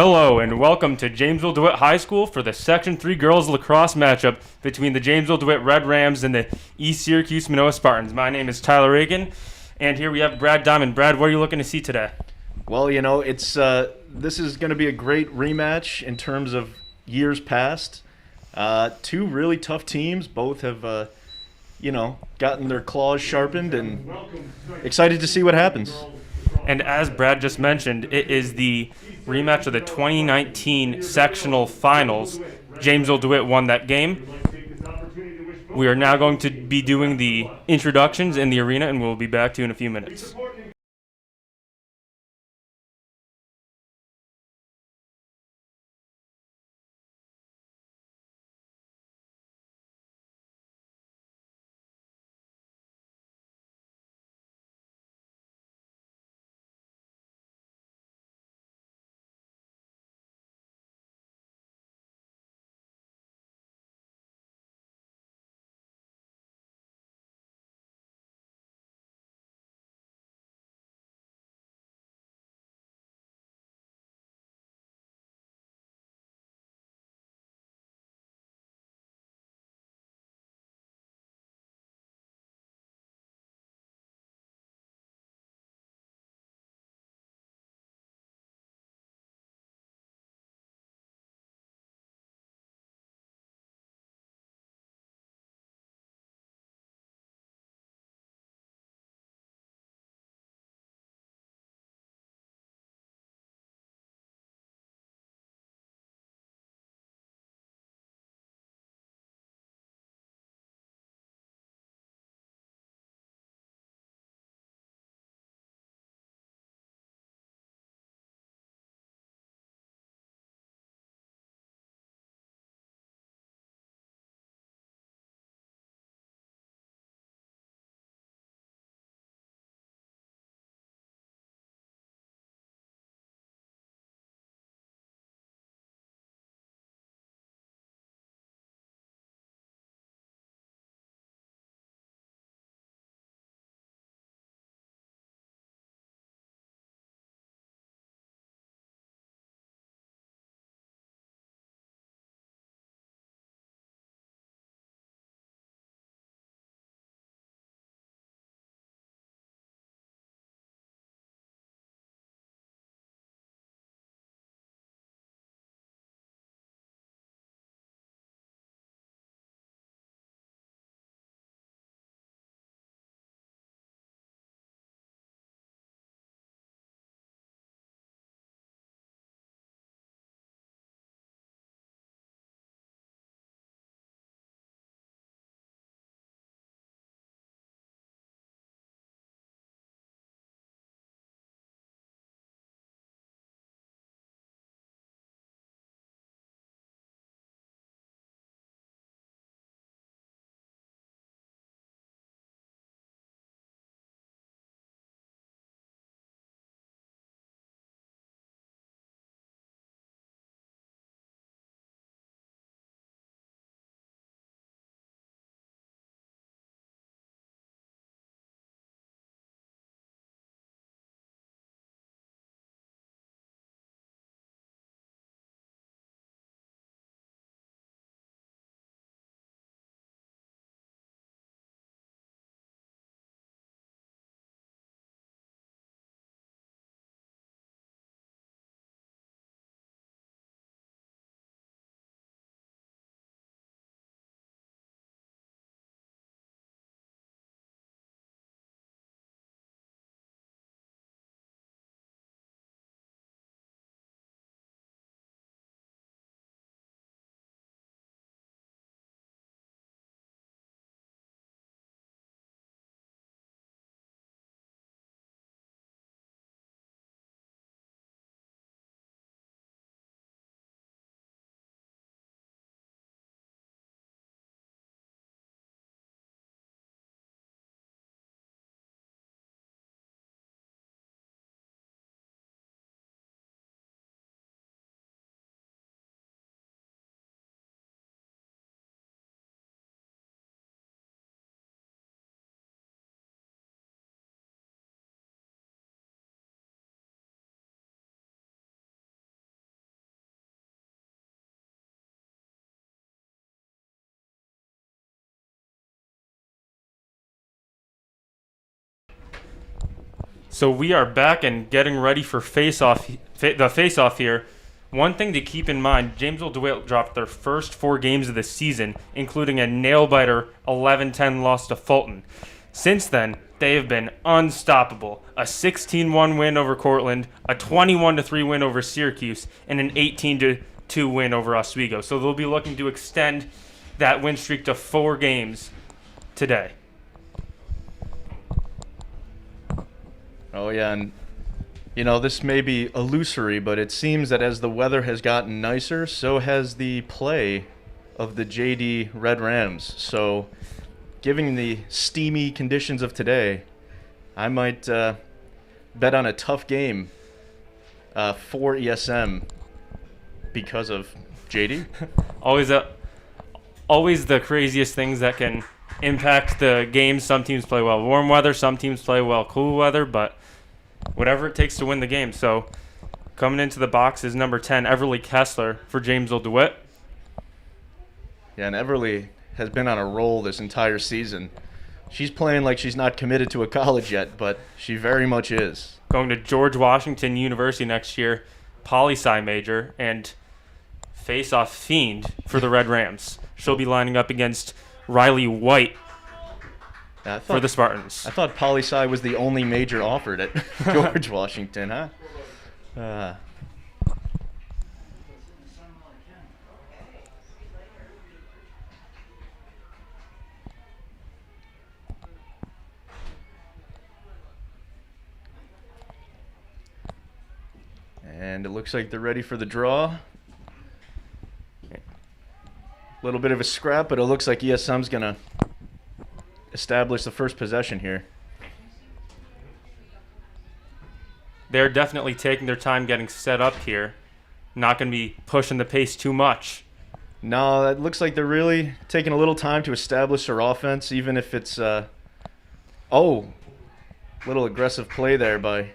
Hello and welcome to Jamesville-DeWitt High School for the Section 3 girls lacrosse matchup between the Jamesville-DeWitt Red Rams and the East Syracuse-Minoa Spartans. My name is Tyler Aitken, and here we have Brad Diamond. Brad, what are you looking to see today? Well, it's this is going to be a great rematch in terms of years past. Two really tough teams. Both have, gotten their claws sharpened, and excited to see what happens. And as Brad just mentioned, it is the rematch of the 2019 sectional finals. Jamesville-DeWitt won that game. We are now going to be doing the introductions in the arena, and we'll be back to you in a few minutes. So we are back and getting ready for the face-off here. One thing to keep in mind, Jamesville-DeWitt dropped their first 4 games of the season, including a nail-biter 11-10 loss to Fulton. Since then, they have been unstoppable. A 16-1 win over Cortland, a 21-3 win over Syracuse, and an 18-2 win over Oswego. So they'll be looking to extend that win streak to 4 games today. Oh, yeah, and this may be illusory, but it seems that as the weather has gotten nicer, so has the play of the JD Red Rams. So, given the steamy conditions of today, I might bet on a tough game for ESM because of JD. Always the craziest things that can impact the game. Some teams play well warm weather, some teams play well cool weather, but whatever it takes to win the game. So coming into the box is number 10, Everly Kessler for Jamesville-DeWitt. Yeah, and Everly has been on a roll this entire season. She's playing like she's not committed to a college yet, but she very much is. Going to George Washington University next year, poli-sci major, and face-off fiend for the Red Rams. She'll be lining up against Riley White for the Spartans. I thought poli-sci was the only major offered at George Washington, huh? And it looks like they're ready for the draw. A little bit of a scrap, but it looks like ESM's going to establish the first possession here. They're definitely taking their time getting set up here. Not going to be pushing the pace too much. No, it looks like they're really taking a little time to establish their offense, even if it's little aggressive play there by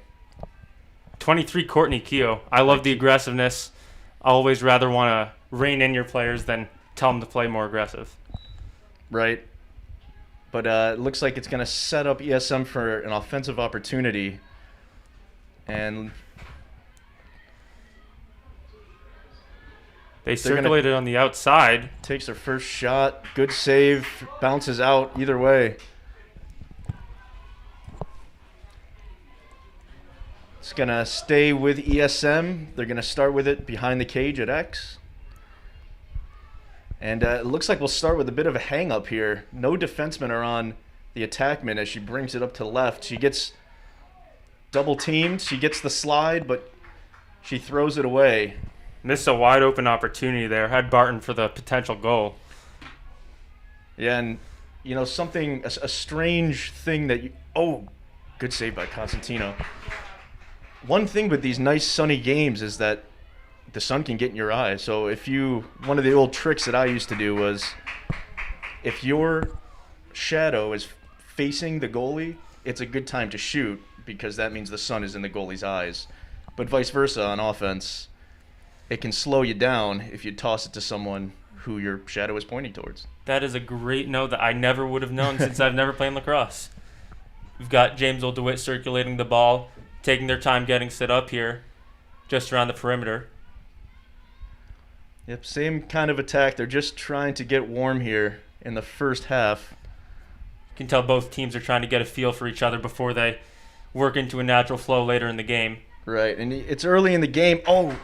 23 Courtney Keogh. I love the aggressiveness. I always rather want to rein in your players than tell them to play more aggressive. Right. But it looks like it's going to set up ESM for an offensive opportunity. And they circulated on the outside. Takes their first shot. Good save. Bounces out either way. It's going to stay with ESM. They're going to start with it behind the cage at X. And it looks like we'll start with a bit of a hang-up here. No defensemen are on the attackman as she brings it up to the left. She gets double-teamed. She gets the slide, but she throws it away. Missed a wide-open opportunity there. Had Barton for the potential goal. Yeah, and, a strange thing that good save by Constantino. One thing with these nice sunny games is that the sun can get in your eye. So one of the old tricks that I used to do was if your shadow is facing the goalie, it's a good time to shoot because that means the sun is in the goalie's eyes. But vice versa on offense, it can slow you down if you toss it to someone who your shadow is pointing towards. That is a great note that I never would have known since I've never played lacrosse. We've got Jamesville-DeWitt circulating the ball, taking their time getting set up here, just around the perimeter. Yep, same kind of attack. They're just trying to get warm here in the first half. You can tell both teams are trying to get a feel for each other before they work into a natural flow later in the game. Right, and it's early in the game. Oh,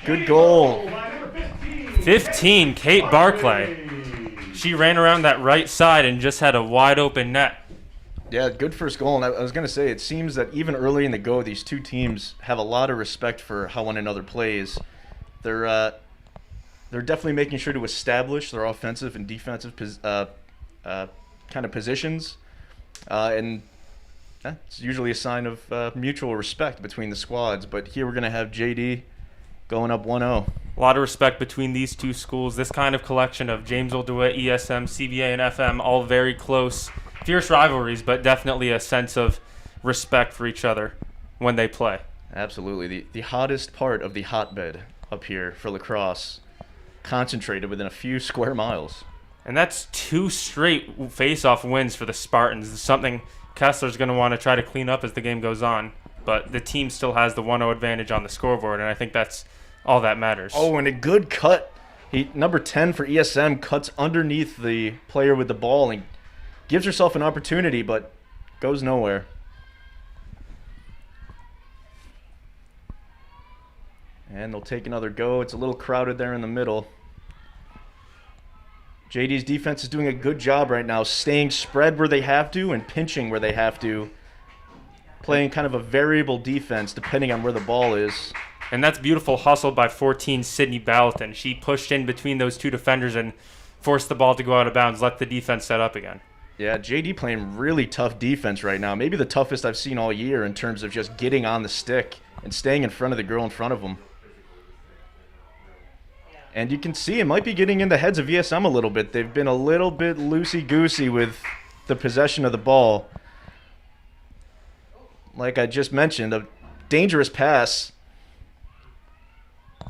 good goal. 15, Kate Barclay. She ran around that right side and just had a wide open net. Yeah, good first goal. And I was going to say, it seems that even early in the go, these two teams have a lot of respect for how one another plays. They're definitely making sure to establish their offensive and defensive kind of positions. And it's usually a sign of mutual respect between the squads. But here we're going to have JD going up 1-0. A lot of respect between these two schools. This kind of collection of Jamesville-DeWitt, ESM, CVA, and FM, all very close. Fierce rivalries, but definitely a sense of respect for each other when they play. Absolutely. The hottest part of the hotbed up here for lacrosse, concentrated within a few square miles. And that's 2 straight face-off wins for the Spartans. Something Kessler's going to want to try to clean up as the game goes on. But the team still has the 1-0 advantage on the scoreboard, and I think that's all that matters. Oh, and a good cut. Number 10 for ESM cuts underneath the player with the ball and gives herself an opportunity, but goes nowhere. And they'll take another go. It's a little crowded there in the middle. JD's defense is doing a good job right now, staying spread where they have to and pinching where they have to, playing kind of a variable defense depending on where the ball is. And that's beautiful hustle by 14 Sydney Ballatin. She pushed in between those two defenders and forced the ball to go out of bounds, let the defense set up again. Yeah, JD playing really tough defense right now. Maybe the toughest I've seen all year in terms of just getting on the stick and staying in front of the girl in front of them. And you can see it might be getting in the heads of ESM a little bit. They've been a little bit loosey-goosey with the possession of the ball. Like I just mentioned, a dangerous pass.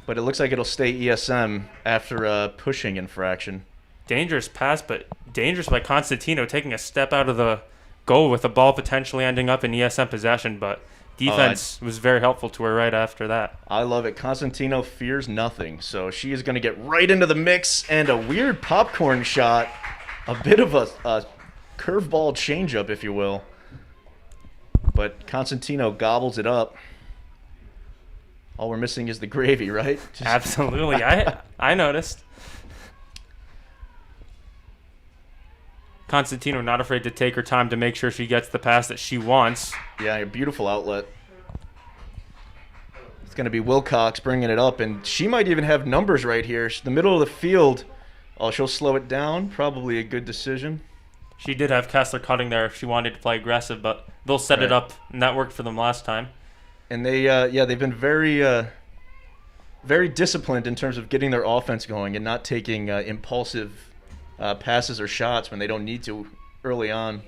But it looks like it'll stay ESM after a pushing infraction. Dangerous pass, but dangerous by Constantino taking a step out of the goal with the ball potentially ending up in ESM possession. But defense was very helpful to her right after that. I love it. Constantino fears nothing. So she is going to get right into the mix, and a weird popcorn shot. A bit of a curveball changeup, if you will. But Constantino gobbles it up. All we're missing is the gravy, right? Absolutely. I noticed. Constantino not afraid to take her time to make sure she gets the pass that she wants. Yeah, a beautiful outlet. It's going to be Wilcox bringing it up, and she might even have numbers right here. The middle of the field, she'll slow it down. Probably a good decision. She did have Kessler cutting there if she wanted to play aggressive, but they'll set it up, and that worked for them last time. And they've been very disciplined in terms of getting their offense going and not taking impulsive passes or shots when they don't need to early on.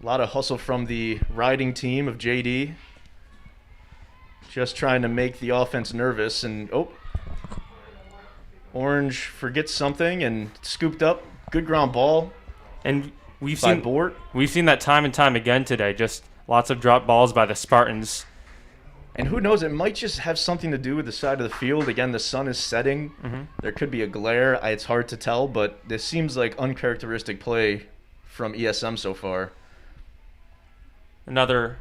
A lot of hustle from the riding team of JD. Just trying to make the offense nervous. And, Orange forgets something and scooped up. Good ground ball. And we've seen Bort. We've seen that time and time again today. Just lots of drop balls by the Spartans. And who knows, it might just have something to do with the side of the field. Again, the sun is setting. Mm-hmm. There could be a glare. It's hard to tell, but this seems like uncharacteristic play from ESM so far. Another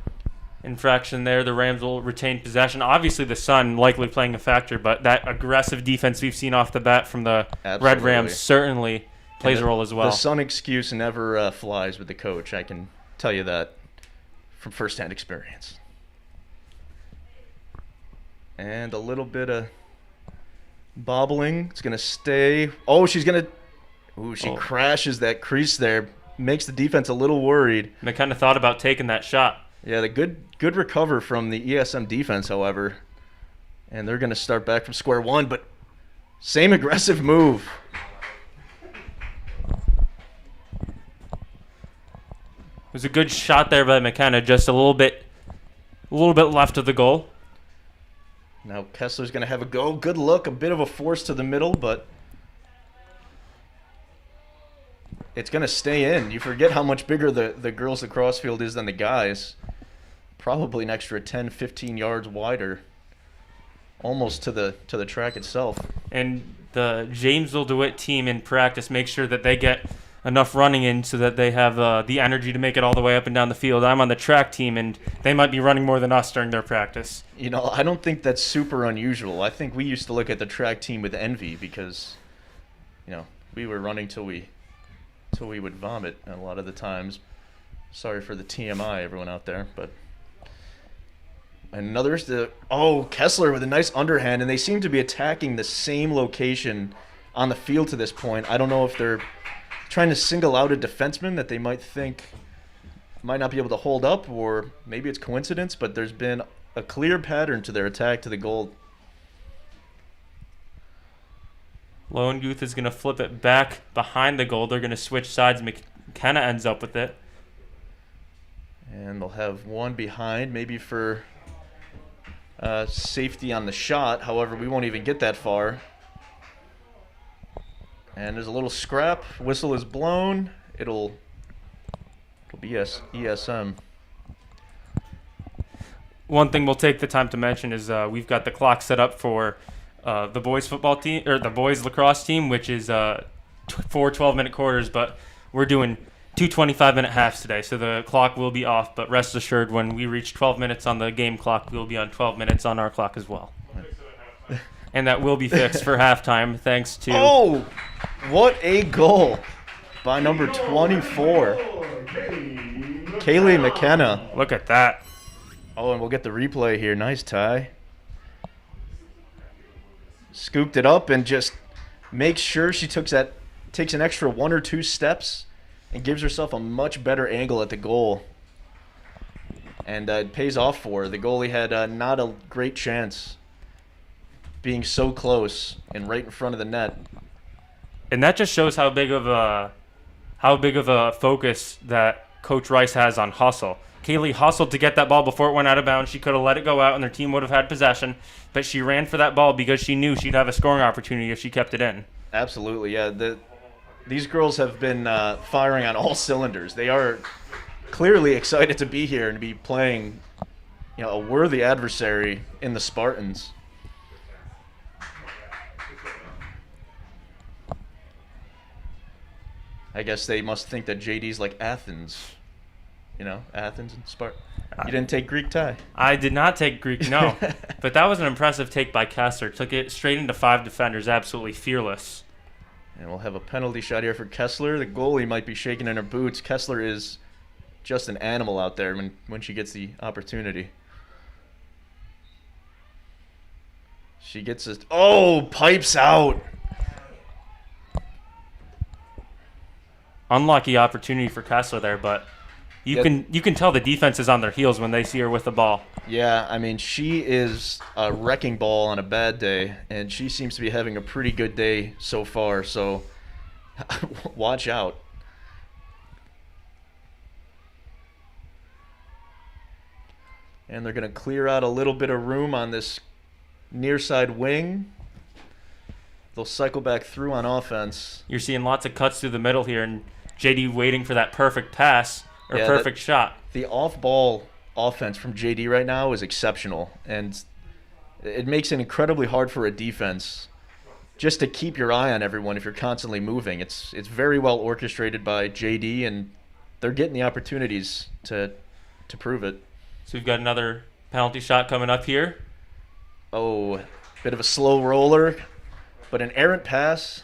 infraction there. The Rams will retain possession. Obviously, the sun likely playing a factor, but that aggressive defense we've seen off the bat from the Red Rams certainly plays a role as well. The sun excuse never flies with the coach. I can tell you that from firsthand experience. And a little bit of bobbling. It's going to stay. She's going to... She crashes that crease there. Makes the defense a little worried. McKenna thought about taking that shot. Yeah, the good recover from the ESM defense, however. And they're going to start back from square one, but same aggressive move. It was a good shot there by McKenna, just a little bit left of the goal. Now Kessler's going to have a go. Good look, a bit of a force to the middle, but it's going to stay in. You forget how much bigger the girls' lacrosse field is than the guys. Probably an extra 10, 15 yards wider, almost to the track itself. And the Jamesville-DeWitt team in practice makes sure that they get enough running in so that they have the energy to make it all the way up and down the field. I'm on the track team, and they might be running more than us during their practice. I don't think that's super unusual. I think we used to look at the track team with envy because, we were running till we would vomit a lot of the times. Sorry for the TMI, everyone out there, but... Kessler with a nice underhand, and they seem to be attacking the same location on the field to this point. I don't know if they're trying to single out a defenseman that they might think might not be able to hold up, or maybe it's coincidence, but there's been a clear pattern to their attack to the goal. Lowenguth is going to flip it back behind the goal. They're going to switch sides. McKenna ends up with it. And they'll have one behind, maybe for safety on the shot. However, we won't even get that far. And there's a little scrap. Whistle is blown. It'll It'll be ESM. One thing we'll take the time to mention is we've got the clock set up for the boys football team, or the boys lacrosse team, which is 4 12-minute quarters, but we're doing 2 25-minute halves today, so the clock will be off, but rest assured when we reach 12 minutes on the game clock, we'll be on 12 minutes on our clock as well. And that will be fixed for halftime thanks to... Oh, what a goal by number 24, Kaylee McKenna. Look at that. Oh, and we'll get the replay here. Nice tie. Scooped it up and just makes sure she takes an extra 1 or 2 steps and gives herself a much better angle at the goal. And it pays off for her. The goalie had not a great chance being so close and right in front of the net. And that just shows how big of a focus that Coach Rice has on hustle. Kaylee hustled to get that ball before it went out of bounds. She could have let it go out and their team would have had possession, but she ran for that ball because she knew she'd have a scoring opportunity if she kept it in. Absolutely, yeah. These girls have been firing on all cylinders. They are clearly excited to be here and to be playing, a worthy adversary in the Spartans. I guess they must think that JD's like Athens. Athens and Sparta. You didn't take Greek, Ty? I did not take Greek, no. But that was an impressive take by Kessler. Took it straight into 5 defenders, absolutely fearless. And we'll have a penalty shot here for Kessler. The goalie might be shaking in her boots. Kessler is just an animal out there when she gets the opportunity. She gets this. Oh, pipes out. Unlucky opportunity for Kessler there, but you can tell the defense is on their heels when they see her with the ball. Yeah, I mean, she is a wrecking ball on a bad day, and she seems to be having a pretty good day so far, so watch out. And they're going to clear out a little bit of room on this near side wing. They'll cycle back through on offense. You're seeing lots of cuts through the middle here, and JD waiting for that perfect pass or perfect shot. The off-ball offense from JD right now is exceptional, and it makes it incredibly hard for a defense just to keep your eye on everyone if you're constantly moving. It's very well orchestrated by JD, and they're getting the opportunities to prove it. So we've got another penalty shot coming up here. Oh, bit of a slow roller, but an errant pass.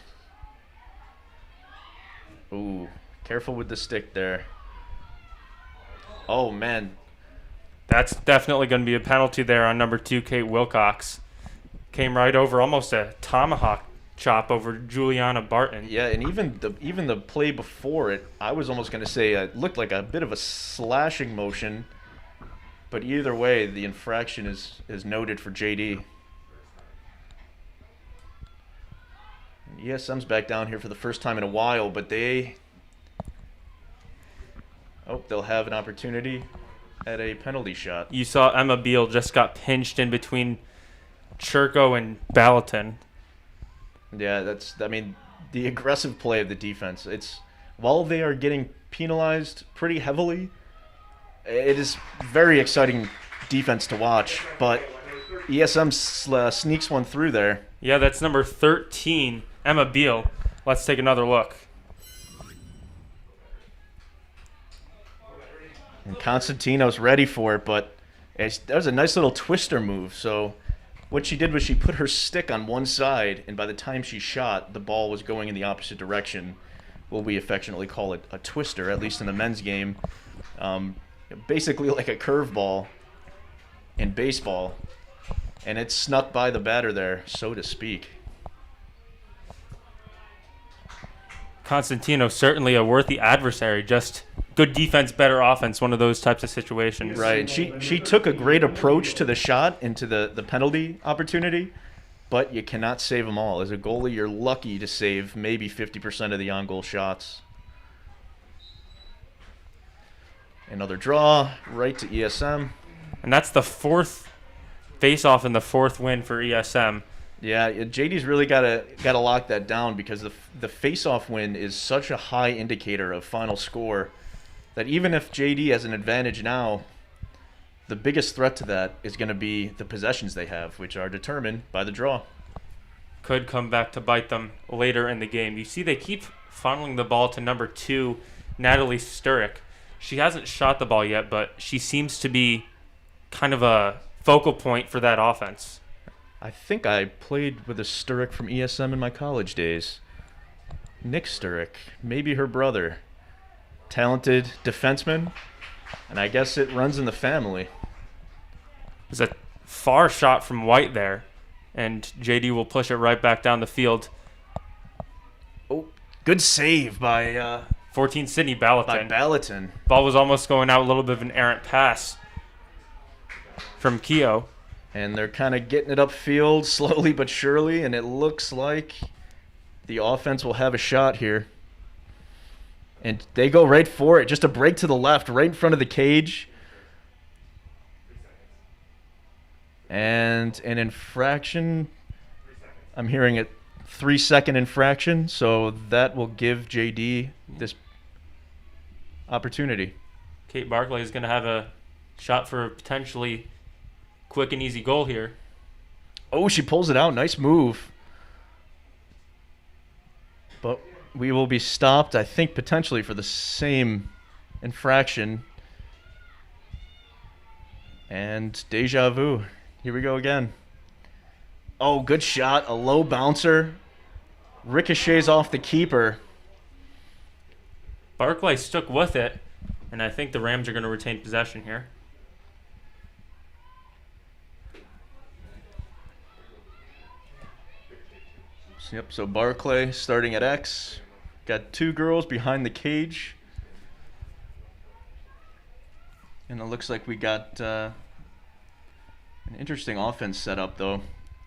Ooh, careful with the stick there. Oh, man. That's definitely going to be a penalty there on number 2, Kate Wilcox. Came right over, almost a tomahawk chop over Juliana Barton. Yeah, and even the play before it, I was almost going to say it looked like a bit of a slashing motion. But either way, the infraction is noted for JD. ESM's back down here for the first time in a while, but they'll have an opportunity at a penalty shot. You saw Emma Beal just got pinched in between Churko and Ballatin. Yeah, the aggressive play of the defense. While they are getting penalized pretty heavily, it is very exciting defense to watch, but ESM sneaks one through there. Yeah, that's number 13, Emma Beal. Let's take another look. And Constantino's ready for it, but that was a nice little twister move. So what she did was she put her stick on one side, and by the time she shot, the ball was going in the opposite direction. What we affectionately call it a twister, at least in the men's game. Basically like a curveball in baseball, and it snuck by the batter there, so to speak. Constantino certainly a worthy adversary, just good defense, better offense, one of those types of situations. Right, and she took a great approach to the shot into the penalty opportunity, but you cannot save them all. As a goalie, you're lucky to save maybe 50% of the on-goal shots. Another draw right to ESM. And that's the 4th face-off and the 4th win for ESM. Yeah, JD's really got to lock that down because the face-off win is such a high indicator of final score. that even if JD has an advantage now, the biggest threat to that is going to be the possessions they have, which are determined by the draw. Could come back to bite them later in the game. You see they keep funneling the ball to number 2, Natalie Sturrock. She hasn't shot the ball yet, but she seems to be kind of a focal point for that offense. I think I played with a Sturrock from ESM in my college days. Nick Sturrock, maybe her brother. Talented defenseman, and I guess it runs in the family. There's a far shot from White there, and JD will push it right back down the field. Oh, good save by 14 Sydney Ballatin. Ballatin. Ball was almost going out, a little bit of an errant pass from Keogh. And they're kind of getting it upfield slowly but surely, and it looks like the offense will have a shot here. And they go right for it. Just a break to the left, right in front of the cage. And an infraction. I'm hearing a 3-second infraction, so that will give JD this opportunity. Kate Barclay is going to have a shot for a potentially quick and easy goal here. Oh, she pulls it out. Nice move. But we will be stopped, I think, potentially for the same infraction. And deja vu. Here we go again. Oh, good shot. A low bouncer. Ricochets off the keeper. Barclay stuck with it, and I think the Rams are going to retain possession here. Yep, so Barclay starting at X. Got 2 girls behind the cage. And it looks like we got an interesting offense set up, though.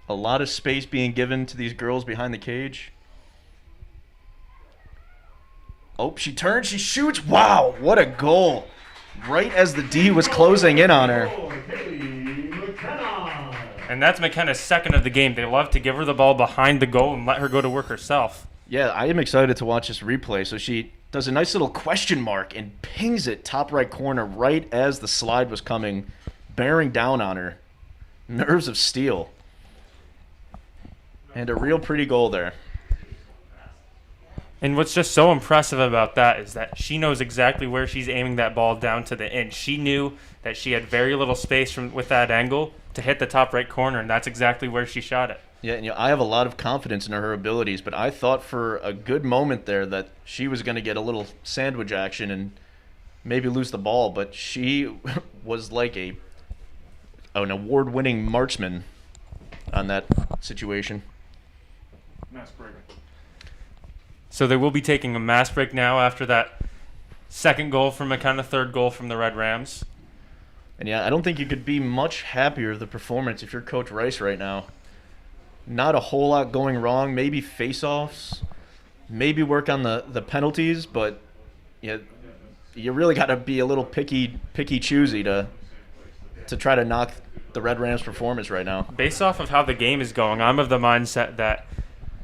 A lot of space being given to these girls behind the cage. Oh, she turns, she shoots. Wow, what a goal. Right as the D was closing in on her. And that's McKenna's second of the game. They love to give her the ball behind the goal and let her go to work herself. Yeah, I am excited to watch this replay. So she does a nice little question mark and pings it top right corner right as the slide was coming, bearing down on her. Nerves of steel. And a real pretty goal there. And what's just so impressive about that is that she knows exactly where she's aiming that ball down to the inch. She knew that she had very little space with that angle to hit the top right corner, and that's exactly where she shot it. Yeah, and I have a lot of confidence in her abilities, but I thought for a good moment there that she was going to get a little sandwich action and maybe lose the ball, but she was like an award-winning marksman on that situation. Mass break. So they will be taking a mass break now after that second goal from McKenna, third goal from the Red Rams. And yeah, I don't think you could be much happier with the performance if you're Coach Rice right now. Not a whole lot going wrong. Maybe face-offs. Maybe work on the penalties, but yeah, you really got to be a little picky choosy to try to knock the Red Rams' performance right now. Based off of how the game is going, I'm of the mindset that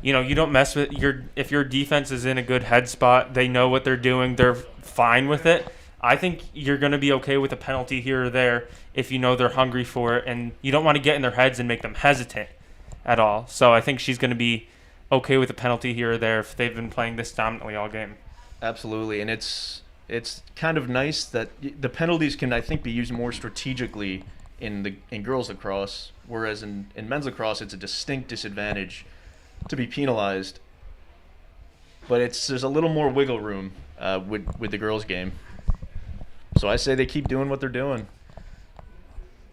you don't mess with if your defense is in a good head spot, they know what they're doing, they're fine with it. I think you're going to be okay with a penalty here or there if you know they're hungry for it, and you don't want to get in their heads and make them hesitant at all. So I think she's going to be okay with a penalty here or there if they've been playing this dominantly all game. Absolutely, and it's kind of nice that the penalties can, I think, be used more strategically in girls lacrosse, whereas in men's lacrosse it's a distinct disadvantage to be penalized. But there's a little more wiggle room with the girls' game. So I say they keep doing what they're doing.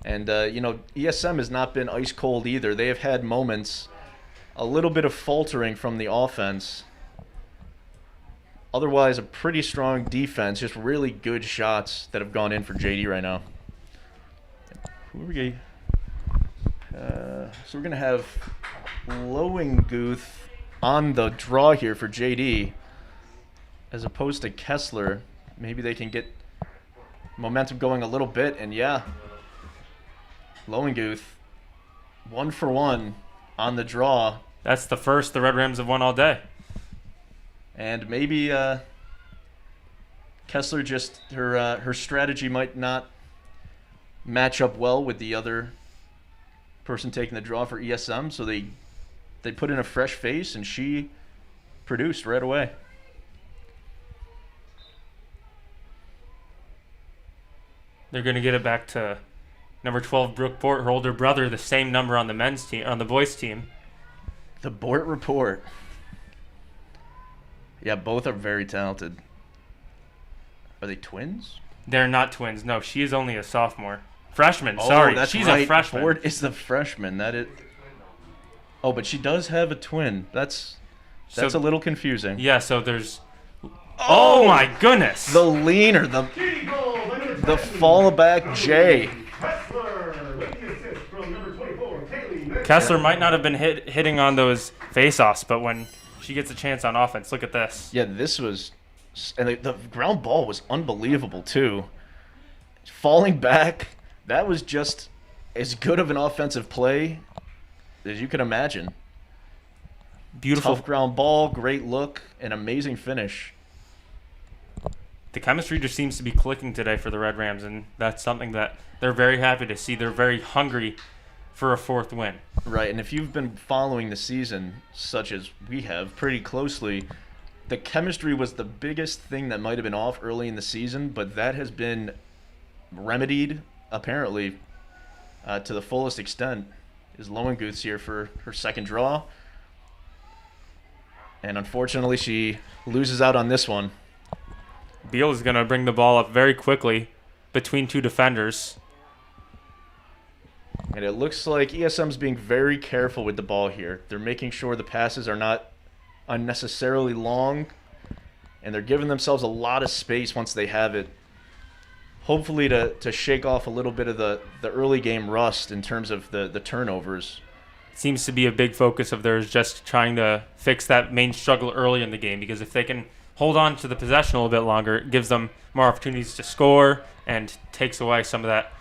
And, ESM has not been ice cold either. They have had moments, a little bit of faltering from the offense. Otherwise, a pretty strong defense, just really good shots that have gone in for JD right now. Who are we? So we're going to have Lowenguth on the draw here for JD as opposed to Kessler. Maybe they can get momentum going a little bit, and yeah, Lowenguth 1-for-1 on the draw. That's the first the Red Rams have won all day. And maybe Kessler just her strategy might not match up well with the other person taking the draw for ESM, so they put in a fresh face, and she produced right away. They're going to get it back to number 12, Brooke Bort, her older brother, the same number on the men's team, on the boys' team. The Bort report. Yeah, both are very talented. Are they twins? They're not twins. No, she is only a sophomore. Freshman, Oh, sorry. that's She's right. a freshman. Bort is the freshman. That is. Oh, but she does have a twin. That's a little confusing. Yeah, so there's... Oh, my goodness. The leaner, the fallback J. Kessler might not have been hitting on those face-offs, but when she gets a chance on offense, look at this. Yeah, this was... And the ground ball was unbelievable, too. Falling back, that was just as good of an offensive play as you can imagine. Beautiful. Tough ground ball, great look, an amazing finish. The chemistry just seems to be clicking today for the Red Rams, and that's something that they're very happy to see. They're very hungry for a fourth win. Right, and if you've been following the season, such as we have, pretty closely, the chemistry was the biggest thing that might have been off early in the season, but that has been remedied, apparently, to the fullest extent. Is Lowenguth's here for her second draw. And unfortunately, she loses out on this one. Beal is going to bring the ball up very quickly between two defenders. And it looks like ESM's being very careful with the ball here. They're making sure the passes are not unnecessarily long, and they're giving themselves a lot of space once they have it. Hopefully to shake off a little bit of the early game rust in terms of the turnovers. Seems to be a big focus of theirs, just trying to fix that main struggle early in the game, because if they can hold on to the possession a little bit longer, it gives them more opportunities to score and takes away some of that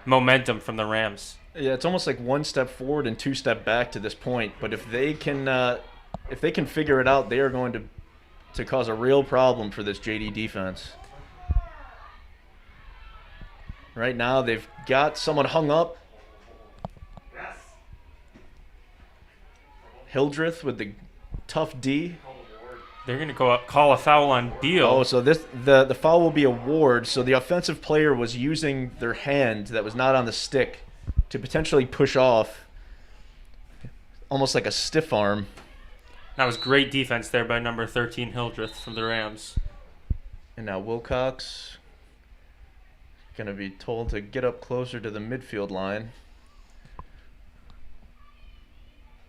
momentum from the Rams. Yeah, it's almost like one step forward and two step back to this point. But if they can figure it out, they are going to cause a real problem for this JD defense. Right now, they've got someone hung up. Hildreth with the tough D. They're going to call a foul on Beal. Oh, so the foul will be a ward. So the offensive player was using their hand that was not on the stick to potentially push off, almost like a stiff arm. That was great defense there by number 13, Hildreth from the Rams. And now Wilcox going to be told to get up closer to the midfield line.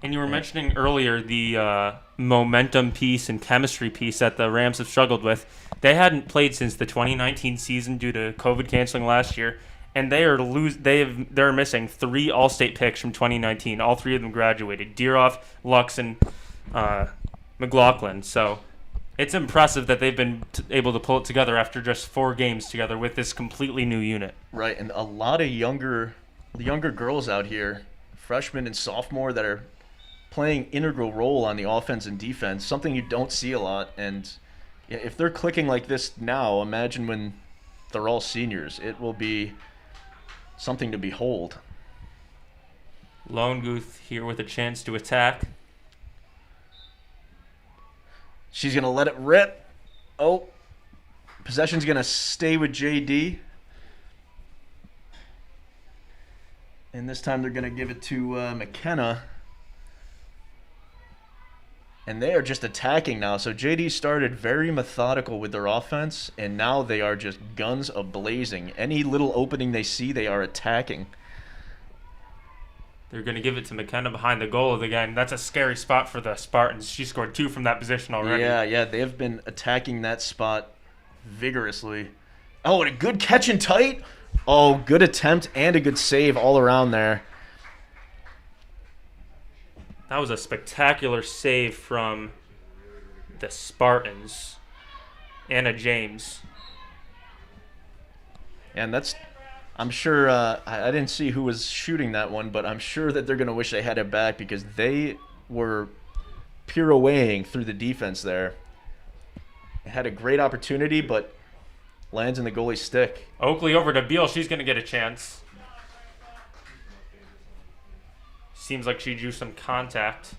And you were mentioning earlier the momentum piece and chemistry piece that the Rams have struggled with. They hadn't played since the 2019 season due to COVID canceling last year, and they're missing 3 All-State picks from 2019. All 3 of them graduated: Deeroff, Lux, and McLaughlin. So it's impressive that they've been able to pull it together after just 4 games together with this completely new unit. Right, and a lot of younger girls out here, freshmen and sophomore, that are playing integral role on the offense and defense, something you don't see a lot. And if they're clicking like this now, imagine when they're all seniors. It will be something to behold. Lowenguth here with a chance to attack. She's going to let it rip. Oh, possession's going to stay with JD. And this time they're going to give it to McKenna. And they are just attacking now. So JD started very methodical with their offense, and now they are just guns a-blazing. Any little opening they see, they are attacking. They're going to give it to McKenna behind the goal again. That's a scary spot for the Spartans. She scored 2 from that position already. Yeah, they have been attacking that spot vigorously. Oh, and a good catch and tight. Oh, good attempt and a good save all around there. That was a spectacular save from the Spartans. Anna James. And that's, I'm sure, I didn't see who was shooting that one, but I'm sure that they're going to wish they had it back because they were pirouetting through the defense there. Had a great opportunity, but lands in the goalie's stick. Oakley over to Beal. She's going to get a chance. Seems like she drew some contact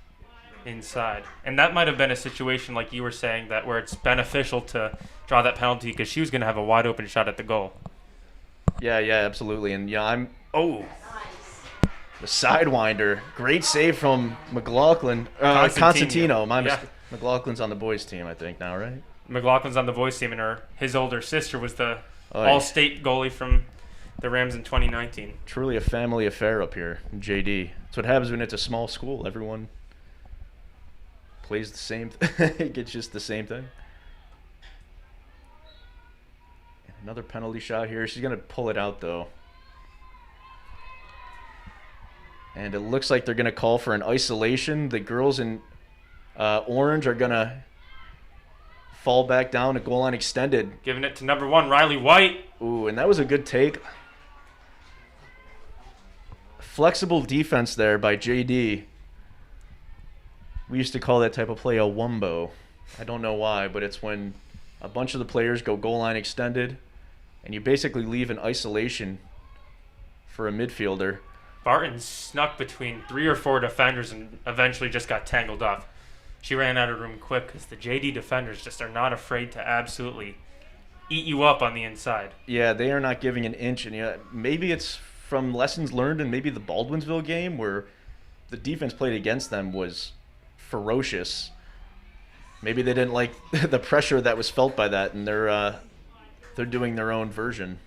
inside. And that might have been a situation like you were saying that where it's beneficial to draw that penalty because she was going to have a wide open shot at the goal. Yeah, absolutely. And the sidewinder. Great save from McLaughlin. Constantino. McLaughlin's on the boys team, I think, now, right? McLaughlin's on the boys team, and his older sister was the all-state goalie from the Rams in 2019. Truly a family affair up here in JD. That's what happens when it's a small school. Everyone plays the same it's just the same thing. Another penalty shot here. She's going to pull it out, though. And it looks like they're going to call for an isolation. The girls in orange are going to fall back down to goal line extended. Giving it to number 1, Riley White. Ooh, and that was a good take. Flexible defense there by JD. We used to call that type of play a wumbo. I don't know why, but it's when a bunch of the players go goal line extended, and you basically leave an isolation for a midfielder. Barton snuck between 3 or 4 defenders and eventually just got tangled up. She ran out of room quick because the JD defenders just are not afraid to absolutely eat you up on the inside. Yeah, they are not giving an inch. And maybe it's from lessons learned in maybe the Baldwinsville game where the defense played against them was ferocious. Maybe they didn't like the pressure that was felt by that, and they're doing their own version.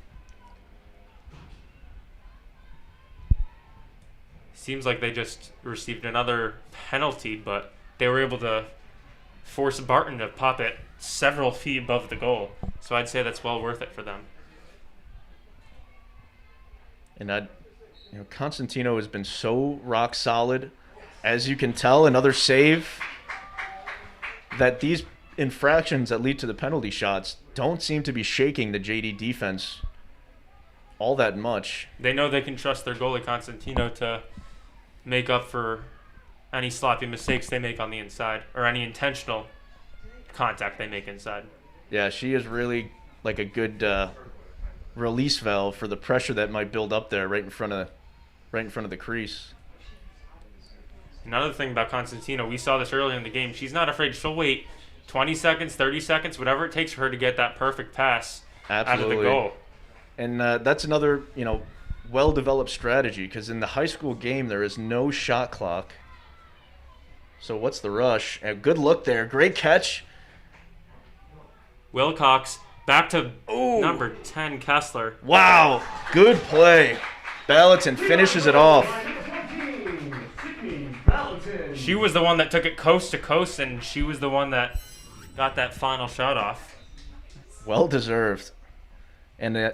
Seems like they just received another penalty, but they were able to force Barton to pop it several feet above the goal. So I'd say that's well worth it for them. And Constantino has been so rock solid. As you can tell, another save. That these infractions that lead to the penalty shots don't seem to be shaking the JD defense all that much. They know they can trust their goalie, Constantino, to make up for any sloppy mistakes they make on the inside or any intentional contact they make inside. Yeah, she is really like a good release valve for the pressure that might build up there right in front of the crease. Another thing about Constantino, we saw this earlier in the game. She's not afraid. She'll wait 20 seconds, 30 seconds, whatever it takes for her to get that perfect pass out of the goal. And that's another, well-developed strategy because in the high school game there is no shot clock. So what's the rush? Good look there. Great catch. Wilcox back to number 10, Kessler. Wow. Good play. Ballatin finishes it off. She was the one that took it coast to coast, and she was the one that got that final shot off. Well deserved. And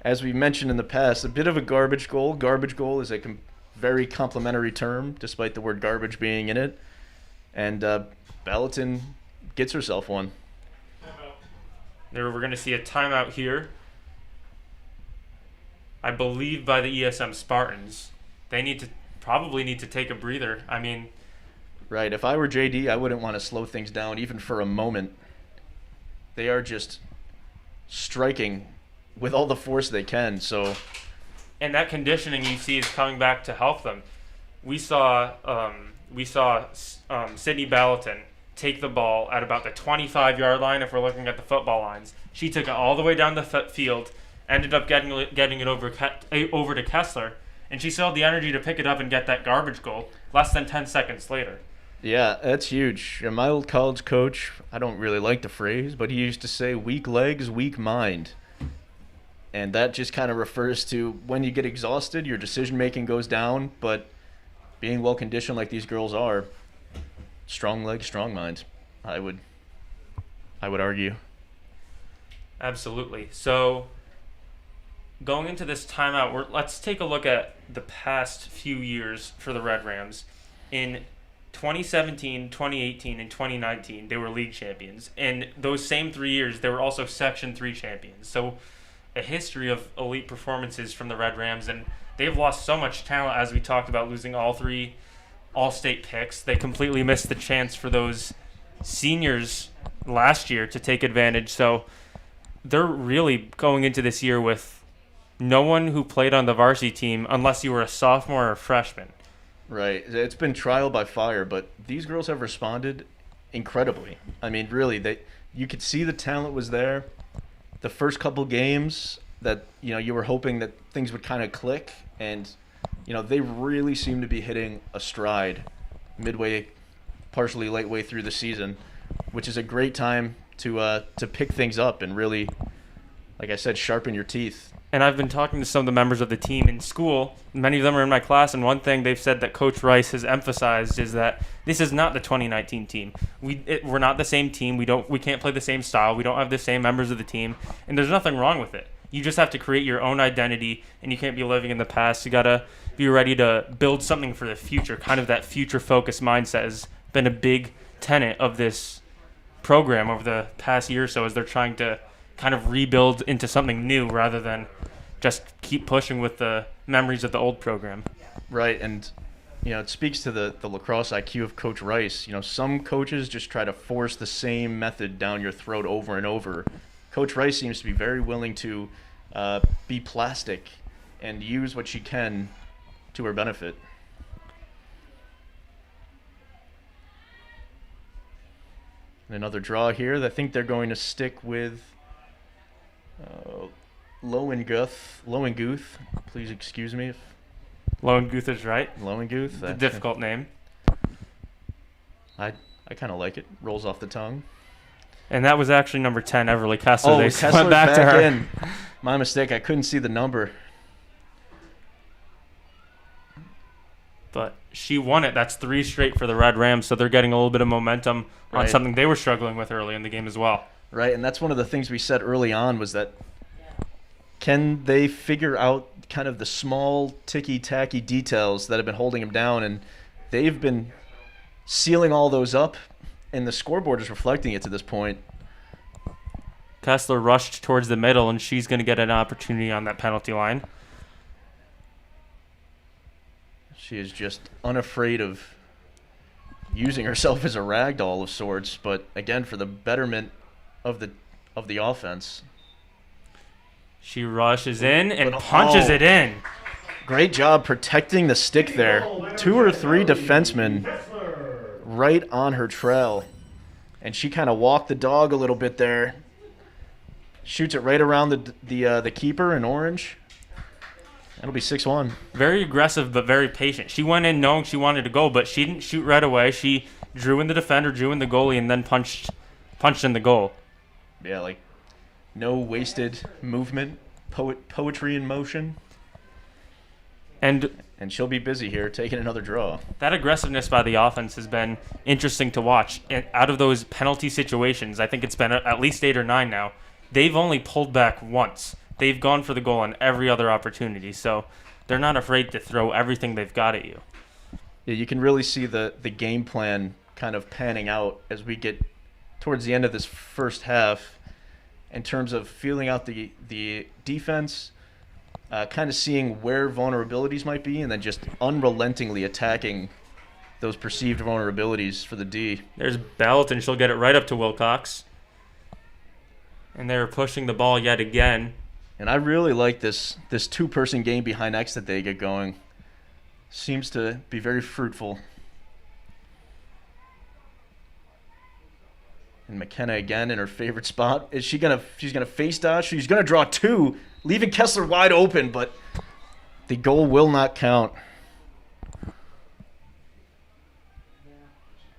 as we mentioned in the past, a bit of a garbage goal. Garbage goal is a very complimentary term, despite the word garbage being in it. And Ballatin gets herself one. We're going to see a timeout here. I believe by the ESM Spartans. They probably need to take a breather. I mean, right. If I were JD, I wouldn't want to slow things down even for a moment. They are just striking with all the force they can. So, and that conditioning you see is coming back to help them. We saw Sydney Ballatin take the ball at about the 25-yard line. If we're looking at the football lines, she took it all the way down the field, ended up getting it over to Kessler. And she still had the energy to pick it up and get that garbage goal less than 10 seconds later. Yeah, that's huge. My old college coach, I don't really like the phrase, but he used to say, weak legs, weak mind. And that just kind of refers to when you get exhausted, your decision-making goes down, but being well-conditioned like these girls are, strong legs, strong minds, I would argue. Absolutely. So going into this timeout, let's take a look at the past few years for the Red Rams. In 2017, 2018, and 2019, they were league champions. In those same 3 years, they were also Section 3 champions. So a history of elite performances from the Red Rams, and they've lost so much talent, as we talked about, losing all 3 all-state picks. They completely missed the chance for those seniors last year to take advantage. So they're really going into this year with no one who played on the varsity team unless you were a sophomore or a freshman. Right. It's been trial by fire, but these girls have responded incredibly. I mean, really, you could see the talent was there. The first couple games that, you were hoping that things would kind of click, and, they really seem to be hitting a stride midway, partially late way through the season, which is a great time to pick things up and really, like I said, sharpen your teeth. And I've been talking to some of the members of the team in school. Many of them are in my class, and one thing they've said that Coach Rice has emphasized is that this is not the 2019 team. We're not the same team. We can't play the same style. We don't have the same members of the team, and there's nothing wrong with it. You just have to create your own identity, and you can't be living in the past. You gotta be ready to build something for the future. Kind of that future-focused mindset has been a big tenet of this program over the past year or so, as they're trying to kind of rebuild into something new rather than just keep pushing with the memories of the old program. Right, and it speaks to the lacrosse IQ of Coach Rice. Some coaches just try to force the same method down your throat over and over. Coach Rice seems to be very willing to be plastic and use what she can to her benefit. And another draw here. I think they're going to stick with Lowenguth. Please excuse me if Lowenguth is right. Lowenguth. It's a difficult name. I kind of like it. Rolls off the tongue. And that was actually number 10, Everly Kessler. They Kessler's went back to her. in. My mistake. I couldn't see the number. But she won it. That's 3 straight for the Red Rams, so they're getting a little bit of momentum on something they were struggling with early in the game as well. Right, and that's one of the things we said early on was that can they figure out kind of the small ticky-tacky details that have been holding them down, and they've been sealing all those up, and the scoreboard is reflecting it to this point. Kessler rushed towards the middle, and she's going to get an opportunity on that penalty line. She is just unafraid of using herself as a rag doll of sorts, but again, for the betterment of the offense. She rushes in and punches it in. Great job protecting the stick there. 2 or 3 defensemen right on her trail. And she kind of walked the dog a little bit there. Shoots it right around the keeper in orange. That'll be 6-1. Very aggressive but very patient. She went in knowing she wanted to go, but she didn't shoot right away. She drew in the defender, drew in the goalie, and then punched in the goal. Yeah, like no wasted movement, poetry in motion. And she'll be busy here taking another draw. That aggressiveness by the offense has been interesting to watch. And out of those penalty situations, I think it's been at least 8 or 9 now, they've only pulled back once. They've gone for the goal on every other opportunity, so they're not afraid to throw everything they've got at you. Yeah, you can really see the game plan kind of panning out as we get towards the end of this first half in terms of feeling out the defense, kind of seeing where vulnerabilities might be, and then just unrelentingly attacking those perceived vulnerabilities for the D. There's Belt, and she'll get it right up to Wilcox. And they're pushing the ball yet again. And I really like this 2-person game behind X that they get going. Seems to be very fruitful. And McKenna again in her favorite spot. She's gonna face dodge. She's gonna draw 2, leaving Kessler wide open, but the goal will not count.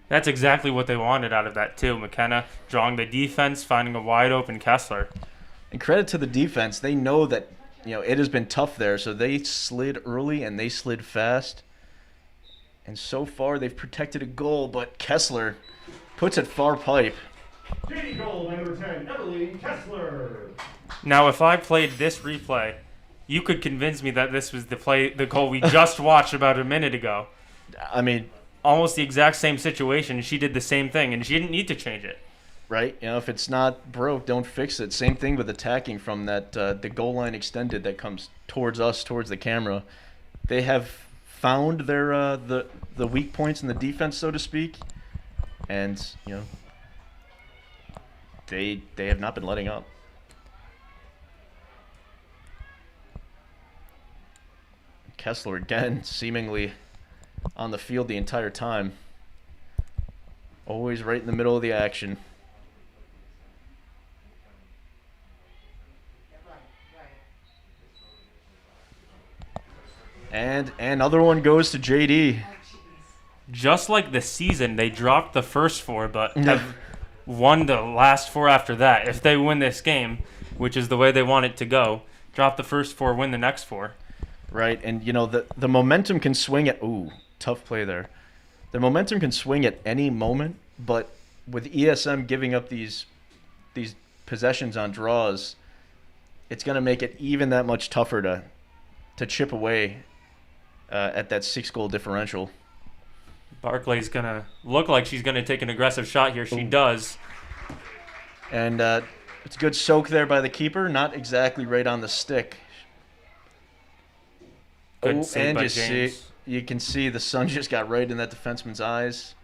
That's exactly what they wanted out of that too. McKenna drawing the defense, finding a wide open Kessler. And credit to the defense. They know that it has been tough there, so they slid early and they slid fast. And so far they've protected a goal, but Kessler puts it far pipe. Goal by number 10, Evelyn Kessler. Now, if I played this replay, you could convince me that this was the goal we just watched about a minute ago. I mean, almost the exact same situation. She did the same thing, and she didn't need to change it. Right? If it's not broke, don't fix it. Same thing with attacking from that the goal line extended that comes towards us, towards the camera. They have found their the weak points in the defense, so to speak, and they have not been letting up. Kessler again, seemingly on the field the entire time. Always right in the middle of the action. And another one goes to JD. Just like the season, they dropped the first 4, but have won the last 4 after that. If they win this game, which is the way they want it to go, drop the first 4, win the next 4. Right, and the momentum can swing at tough play there. The momentum can swing at any moment, but with ESM giving up these possessions on draws, it's going to make it even that much tougher to chip away at that 6-goal differential. Barclay's going to look like she's going to take an aggressive shot here. She does. And it's a good soak there by the keeper. Not exactly right on the stick. Good save and by you James. you can see the sun just got right in that defenseman's eyes.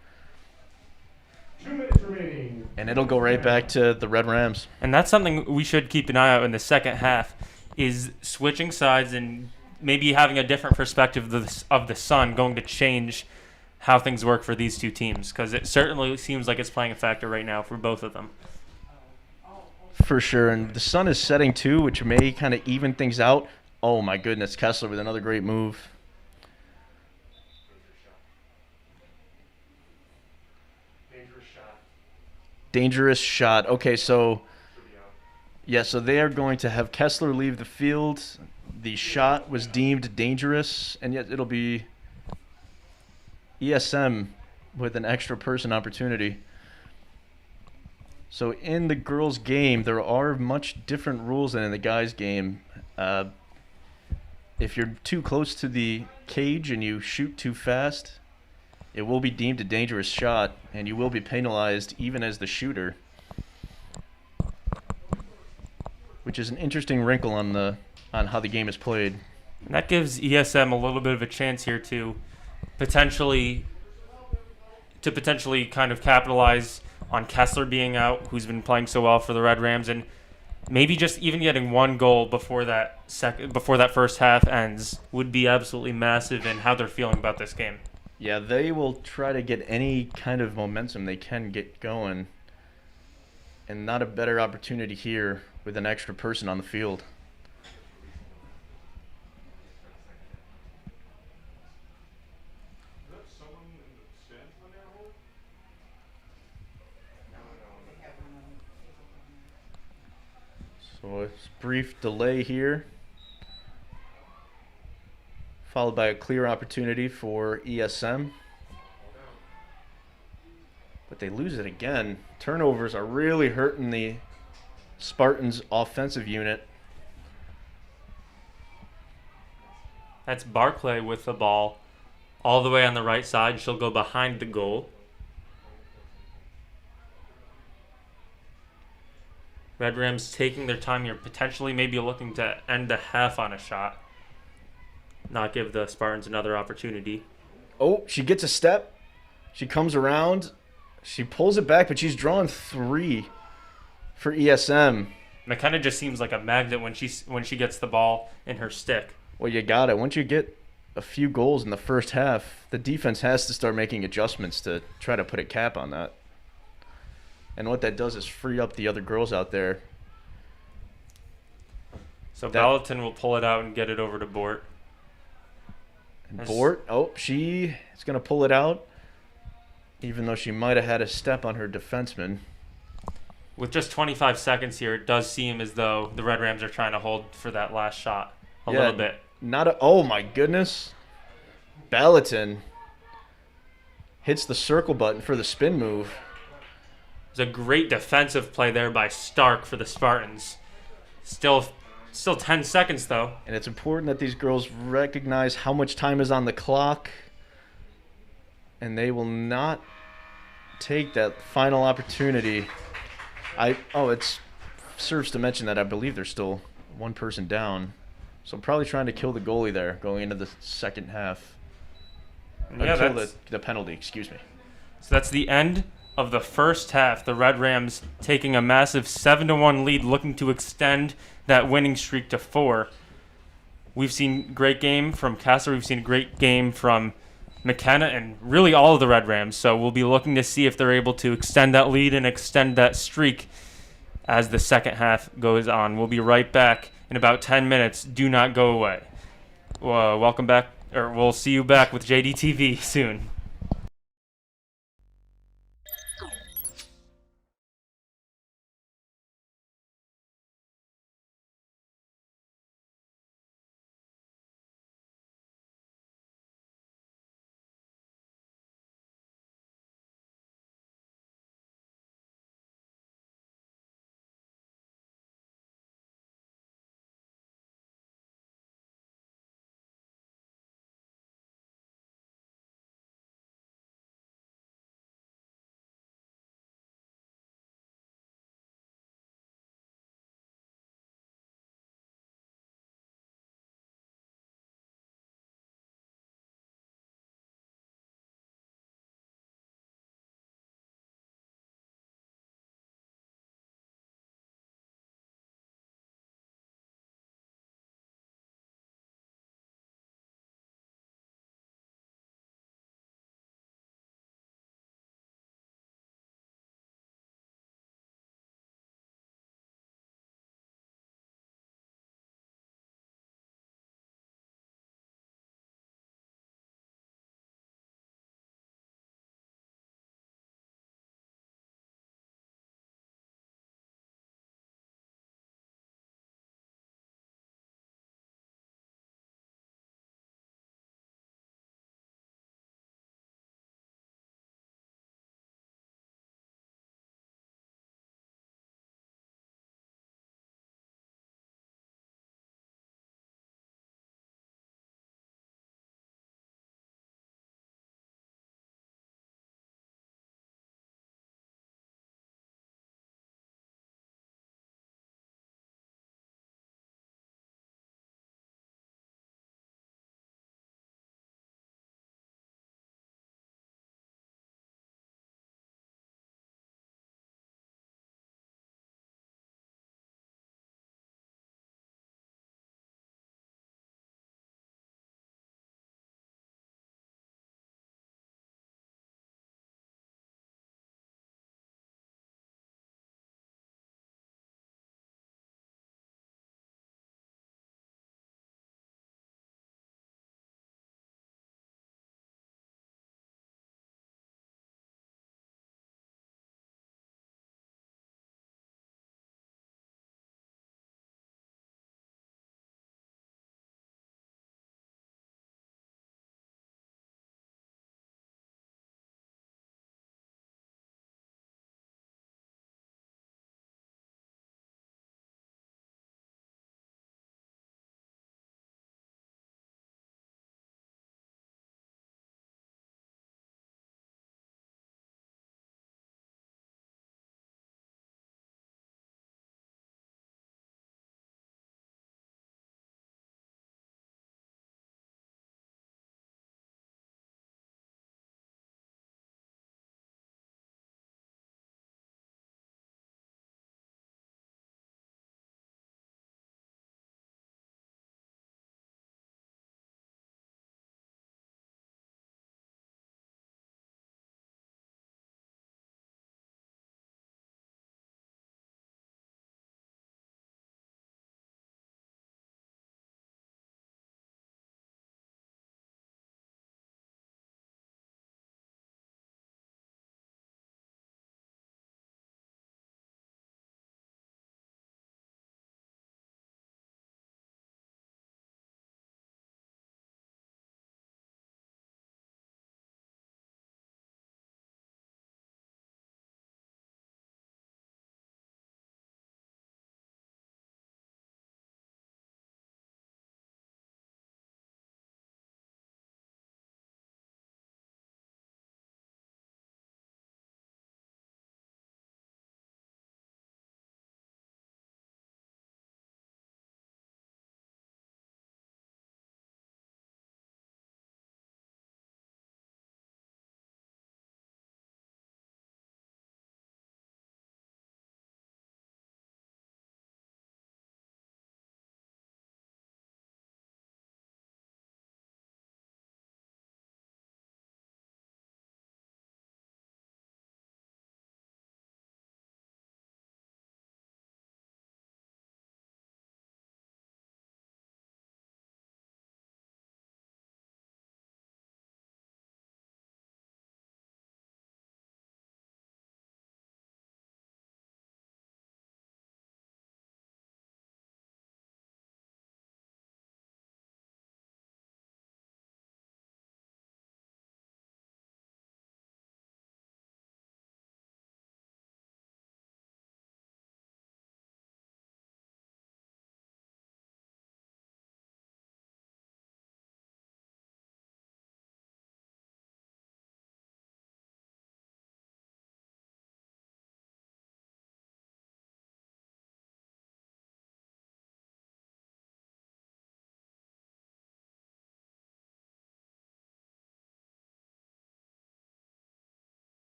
2 minutes remaining. And it'll go right back to the Red Rams. And that's something we should keep an eye out in the second half, is switching sides and maybe having a different perspective of the sun going to change how things work for these two teams, because it certainly seems like it's playing a factor right now for both of them. For sure. And the sun is setting too, which may kind of even things out. Oh, my goodness. Kessler with another great move. Dangerous shot. Okay, so so they are going to have Kessler leave the field. The shot was deemed dangerous, and yet it'll be ESM with an extra person opportunity. So in the girls' game, there are much different rules than in the guys' game. If you're too close to the cage and you shoot too fast, it will be deemed a dangerous shot, and you will be penalized even as the shooter, which is an interesting wrinkle on how the game is played. And that gives ESM a little bit of a chance here to potentially kind of capitalize on Kessler being out, who's been playing so well for the Red Rams, and maybe just even getting one goal before that first half ends would be absolutely massive in how they're feeling about this game. Yeah, they will try to get any kind of momentum they can get going, and not a better opportunity here with an extra person on the field. So a brief delay here, followed by a clear opportunity for ESM. But they lose it again. Turnovers are really hurting the Spartans' offensive unit. That's Barclay with the ball all the way on the right side. She'll go behind the goal. Red Rams taking their time here, potentially maybe looking to end the half on a shot. Not give the Spartans another opportunity. Oh, she gets a step. She comes around. She pulls it back, but she's drawn 3 for ESM. And it kind of just seems like a magnet when she gets the ball in her stick. Well, you got it. Once you get a few goals in the first half, the defense has to start making adjustments to try to put a cap on that. And what that does is free up the other girls out there. So Valentin will pull it out and get it over to Bort. And Bort, she is going to pull it out, even though she might have had a step on her defenseman. With just 25 seconds here, it does seem as though the Red Rams are trying to hold for that last shot a little bit. Oh, my goodness. Valentin hits the circle button for the spin move. It's a great defensive play there by Stark for the Spartans. Still 10 seconds, though. And it's important that these girls recognize how much time is on the clock. And they will not take that final opportunity. It serves to mention that I believe there's still one person down. So I'm probably trying to kill the goalie there going into the second half. Yeah, kill the penalty, excuse me. So that's the end of the first half. The Red Rams taking a massive 7-1 lead, looking to extend that winning streak to 4. We've seen great game from Kessler. We've seen a great game from McKenna and really all of the Red Rams. So we'll be looking to see if they're able to extend that lead and extend that streak as the second half goes on. We'll be right back in about 10 minutes. Do not go away. Welcome back, or we'll see you back with JDTV soon.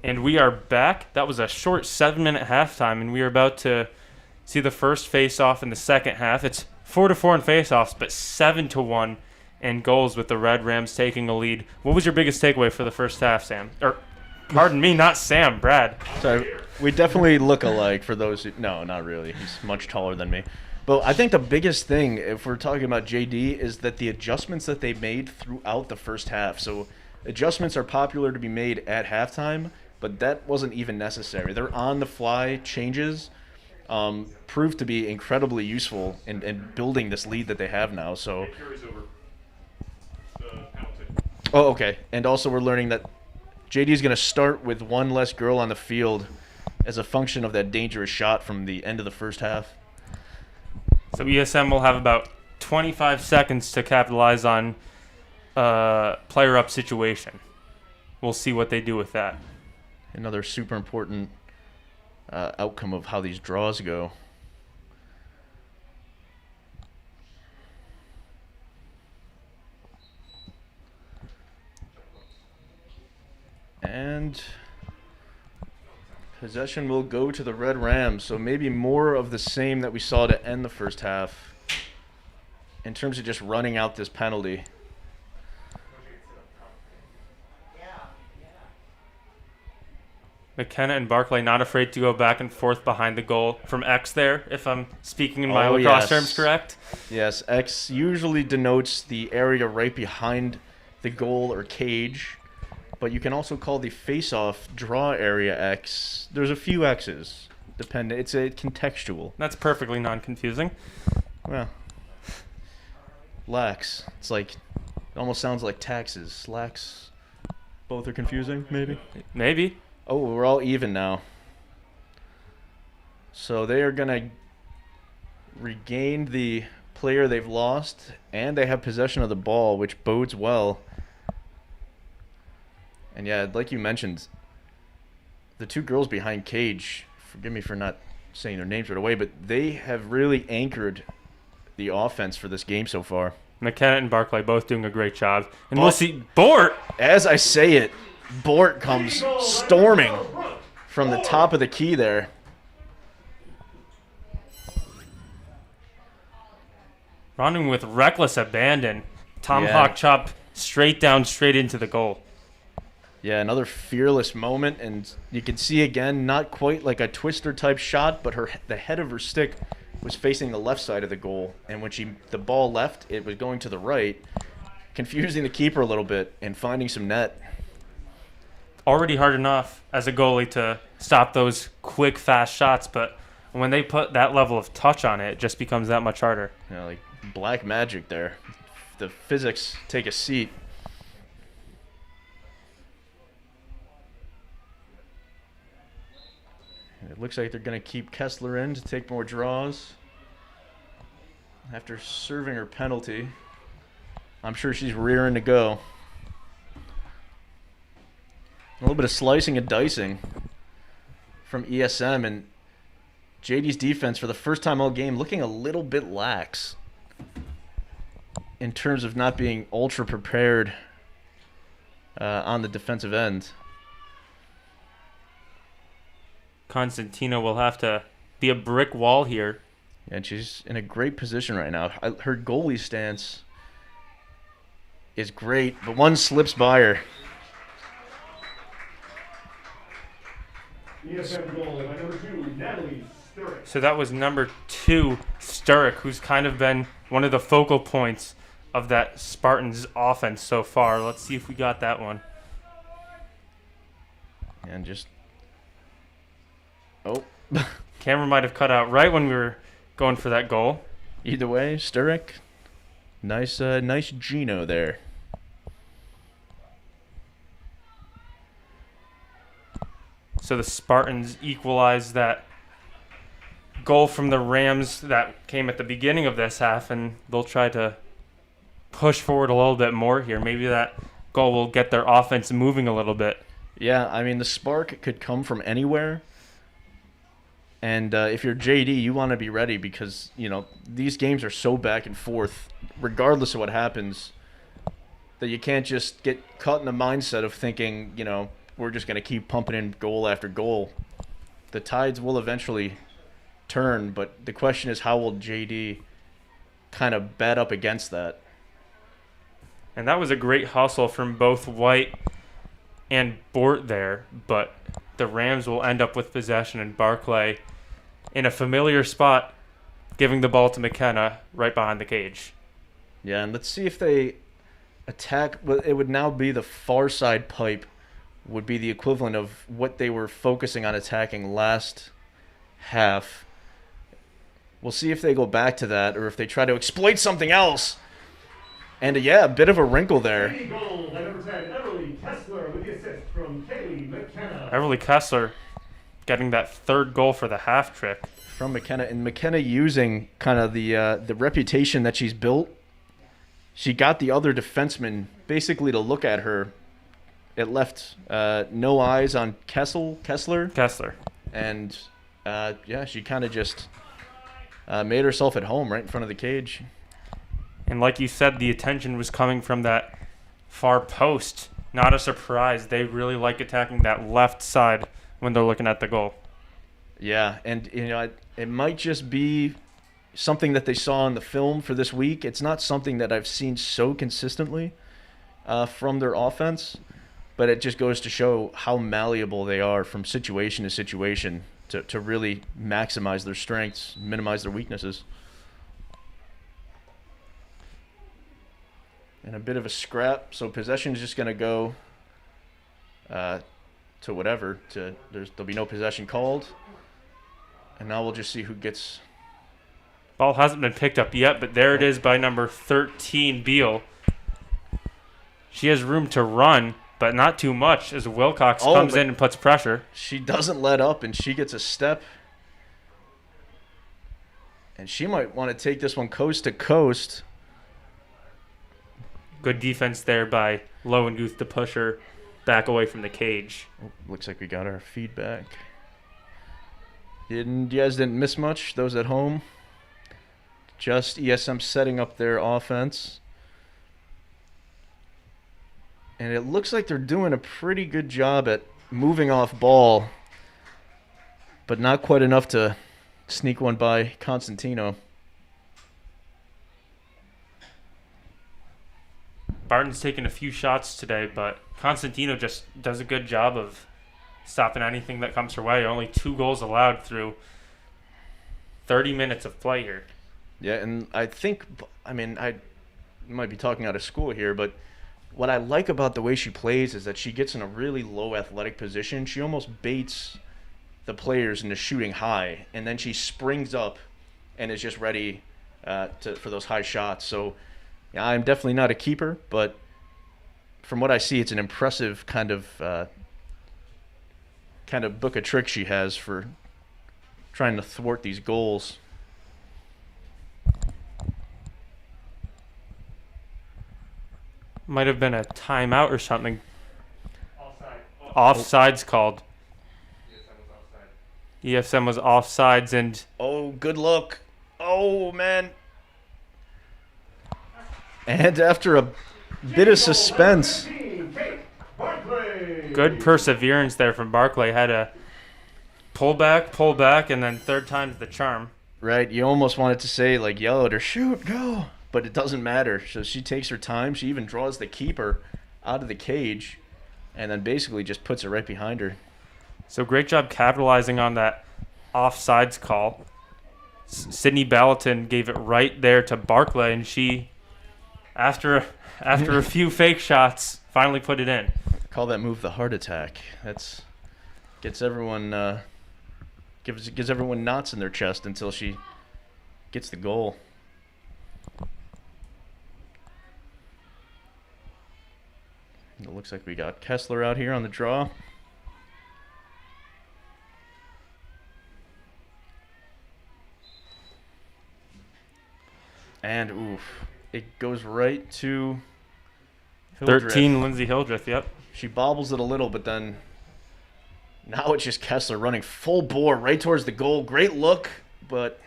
And we are back. That was a short 7-minute halftime, and we are about to see the first face-off in the second half. It's 4-4 in face-offs, but 7-1 in goals with the Red Rams taking a lead. What was your biggest takeaway for the first half, Sam? Or, pardon me, not Sam, Brad. So we definitely look alike for those who, no, not really. He's much taller than me. But I think the biggest thing, if we're talking about JD, is that the adjustments that they made throughout the first half. So adjustments are popular to be made at halftime, but that wasn't even necessary. Their on-the-fly changes proved to be incredibly useful in building this lead that they have now. So. Oh, okay. And also we're learning that JD is going to start with one less girl on the field as a function of that dangerous shot from the end of the first half. So ESM will have about 25 seconds to capitalize on player-up situation. We'll see what they do with that. Another super important outcome of how these draws go. And possession will go to the Red Rams, so maybe more of the same that we saw to end the first half in terms of just running out this penalty. McKenna and Barclay not afraid to go back and forth behind the goal from X there, if I'm speaking in my lacrosse terms correct. Yes, X usually denotes the area right behind the goal or cage, but you can also call the face-off draw area X. There's a few X's. It's a contextual. That's perfectly non-confusing. Well, lax. It's like, it almost sounds like taxes. Lax. Both are confusing, maybe? Maybe. Oh, we're all even now. So they are going to regain the player they've lost, and they have possession of the ball, which bodes well. And yeah, like you mentioned, the two girls behind cage, forgive me for not saying their names right away, but they have really anchored the offense for this game so far. McKenna and Barclay both doing a great job. And we'll see Bort. As I say it, Bort comes storming from the top of the key there. Running with reckless abandon. Tomahawk chop straight down, straight into the goal. Yeah, another fearless moment, and you can see again, not quite like a twister type shot, but the head of her stick was facing the left side of the goal, and when the ball left, it was going to the right, confusing the keeper a little bit and finding some net. Already hard enough as a goalie to stop those quick, fast shots, but when they put that level of touch on it, it just becomes that much harder. Yeah, like black magic there. The physics take a seat. It looks like they're going to keep Kessler in to take more draws. After serving her penalty, I'm sure she's rearing to go. A little bit of slicing and dicing from ESM, and JD's defense for the first time all game looking a little bit lax in terms of not being ultra prepared on the defensive end. Constantina will have to be a brick wall here. And she's in a great position right now. Her goalie stance is great, but one slips by her. ESM goal by number 2, Natalie Sturrock. So that was number 2, Sturrock, who's kind of been one of the focal points of that Spartans offense so far. Let's see if we got that one. And just... Oh. Camera might have cut out right when we were going for that goal. Either way, Sturrock, nice Gino there. So the Spartans equalized that goal from the Rams that came at the beginning of this half, and they'll try to push forward a little bit more here. Maybe that goal will get their offense moving a little bit. Yeah, I mean, the spark could come from anywhere. And if you're JD, you want to be ready because, you know, these games are so back and forth, regardless of what happens, that you can't just get caught in the mindset of thinking, you know, we're just going to keep pumping in goal after goal. The tides will eventually turn, but the question is, how will JD kind of bat up against that? And that was a great hustle from both White and Bort there, but the Rams will end up with possession, and Barclay in a familiar spot, giving the ball to McKenna right behind the cage. Yeah, and let's see if they attack. Well, it would now be the far side pipe would be the equivalent of what they were focusing on attacking last half. We'll see if they go back to that or if they try to exploit something else. And yeah, a bit of a wrinkle there. Goal by number 10, Everly Kessler with the assist from Kaylee McKenna. Everly Kessler getting that third goal for the half trick. From McKenna, and McKenna using kind of the reputation that she's built. She got the other defenseman basically to look at her. It left no eyes on Kessler. And yeah, she kind of just made herself at home right in front of the cage. And like you said, the attention was coming from that far post. Not a surprise. They really like attacking that left side when they're looking at the goal. Yeah, and you know, it might just be something that they saw in the film for this week. It's not something that I've seen so consistently from their offense, but it just goes to show how malleable they are from situation to situation to really maximize their strengths, minimize their weaknesses. And a bit of a scrap, so possession is just going to go to whatever. There'll be no possession called. And now we'll just see who gets. Ball hasn't been picked up yet, but there it is by number 13, Beal. She has room to run, but not too much as Wilcox comes in and puts pressure. She doesn't let up, and she gets a step. And she might want to take this one coast to coast. Good defense there by Lowenguth to push her back away from the cage. Oh, looks like we got our feedback. You guys didn't miss much, those at home. Just ESM setting up their offense. And it looks like they're doing a pretty good job at moving off ball, but not quite enough to sneak one by Constantino. Barton's taken a few shots today, but Constantino just does a good job of stopping anything that comes her way. Only 2 goals allowed through 30 minutes of play here. Yeah, and I might be talking out of school here, but what I like about the way she plays is that she gets in a really low athletic position. She almost baits the players into shooting high, and then she springs up and is just ready for those high shots. So yeah, I'm definitely not a keeper, but from what I see, it's an impressive kind of book of tricks she has for trying to thwart these goals. Might have been a timeout or something. Offside. Offsides called. ESM was offsides, and Oh, good look. Oh, man. And after a bit of suspense, good perseverance there from Barclay. Had a pull back, and then third time's the charm. right, you almost wanted to say, like, yell at her, shoot, go. But it doesn't matter. So she takes her time. She even draws the keeper out of the cage and then basically just puts it right behind her. So great job capitalizing on that offsides call. Sydney Ballatin gave it right there to Barclay, and she, after a few fake shots, finally put it in. Call that move the heart attack. That's gets everyone gives everyone knots in their chest until she gets the goal. It looks like we got Kessler out here on the draw. And oof, it goes right to Hildreth. 13, Lindsay Hildreth, yep. She bobbles it a little, but then now it's just Kessler running full bore right towards the goal. Great look, but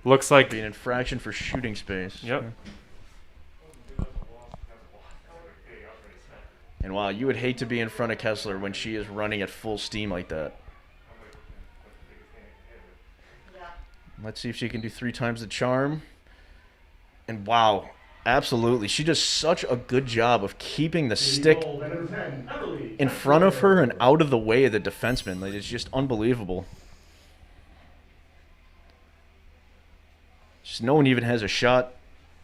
Looks like be an infraction for shooting space. Yep. And wow, you would hate to be in front of Kessler when she is running at full steam like that. Let's see if she can do 3 times the charm. And wow, absolutely. She does such a good job of keeping the stick in front of her and out of the way of the defenseman. Like, it's just unbelievable. Just no one even has a shot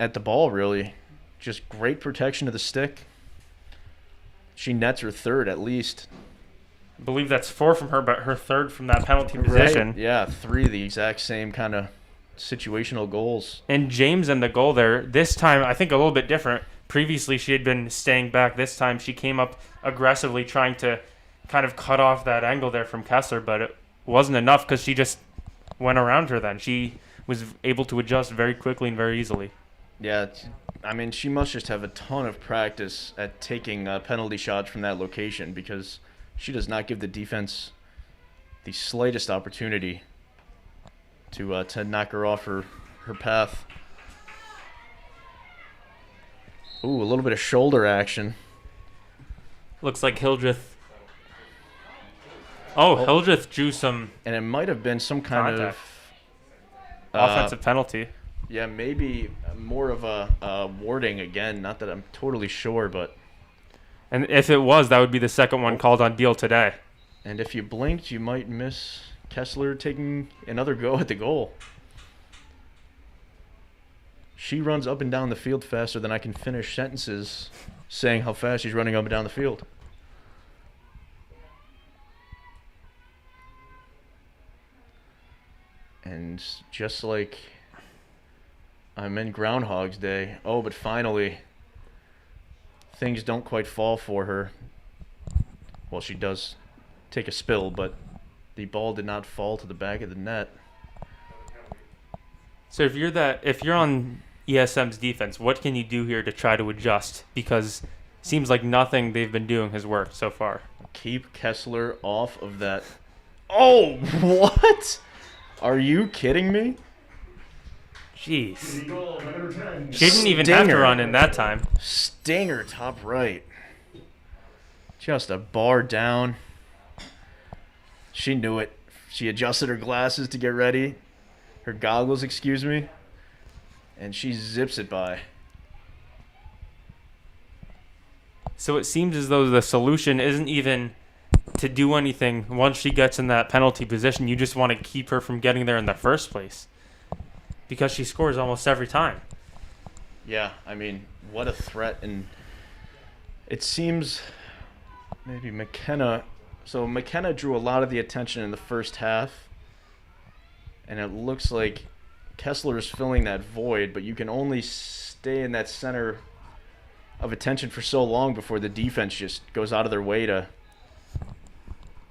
at the ball, really. Just great protection of the stick. She nets her third at least. I believe that's 4 from her, but her third from that penalty position. Right. Yeah, 3 of the exact same kind of situational goals. And James in the goal there, this time I think a little bit different. Previously she had been staying back. This time she came up aggressively trying to kind of cut off that angle there from Kessler, but it wasn't enough because she just went around her then. She was able to adjust very quickly and very easily. Yeah, I mean, she must just have a ton of practice at taking penalty shots from that location because she does not give the defense the slightest opportunity to knock her off her path. Ooh, a little bit of shoulder action. Looks like Hildreth. Oh, Hildreth drew some And it might have been some kind contact. of Offensive penalty. yeah, maybe more of a warding again. Not that I'm totally sure, but And if it was, that would be the second one called on Beal today. and if you blinked, you might miss Kessler taking another go at the goal. She runs up and down the field faster than I can finish sentences saying how fast she's running up and down the field. And just like I'm in Groundhog's Day, oh, but finally things don't quite fall for her. Well, she does take a spill, but the ball did not fall to the back of the net. So if you're on ESM's defense, what can you do here to try to adjust? Because it seems like nothing they've been doing has worked so far. Keep Kessler off of that. Oh, what? Are you kidding me? Jeez. She She didn't even have to Stinger. run in that time. Stinger, top right. Just a bar down. She knew it. She adjusted her glasses to get ready. Her goggles, excuse me. And she zips it by. So it seems as though the solution isn't even to do anything once she gets in that penalty position. You just want to keep her from getting there in the first place. Because she scores almost every time. Yeah, I mean, what a threat. And it seems maybe McKenna. So McKenna drew a lot of the attention in the first half. And it looks like Kessler is filling that void, but you can only stay in that center of attention for so long before the defense just goes out of their way to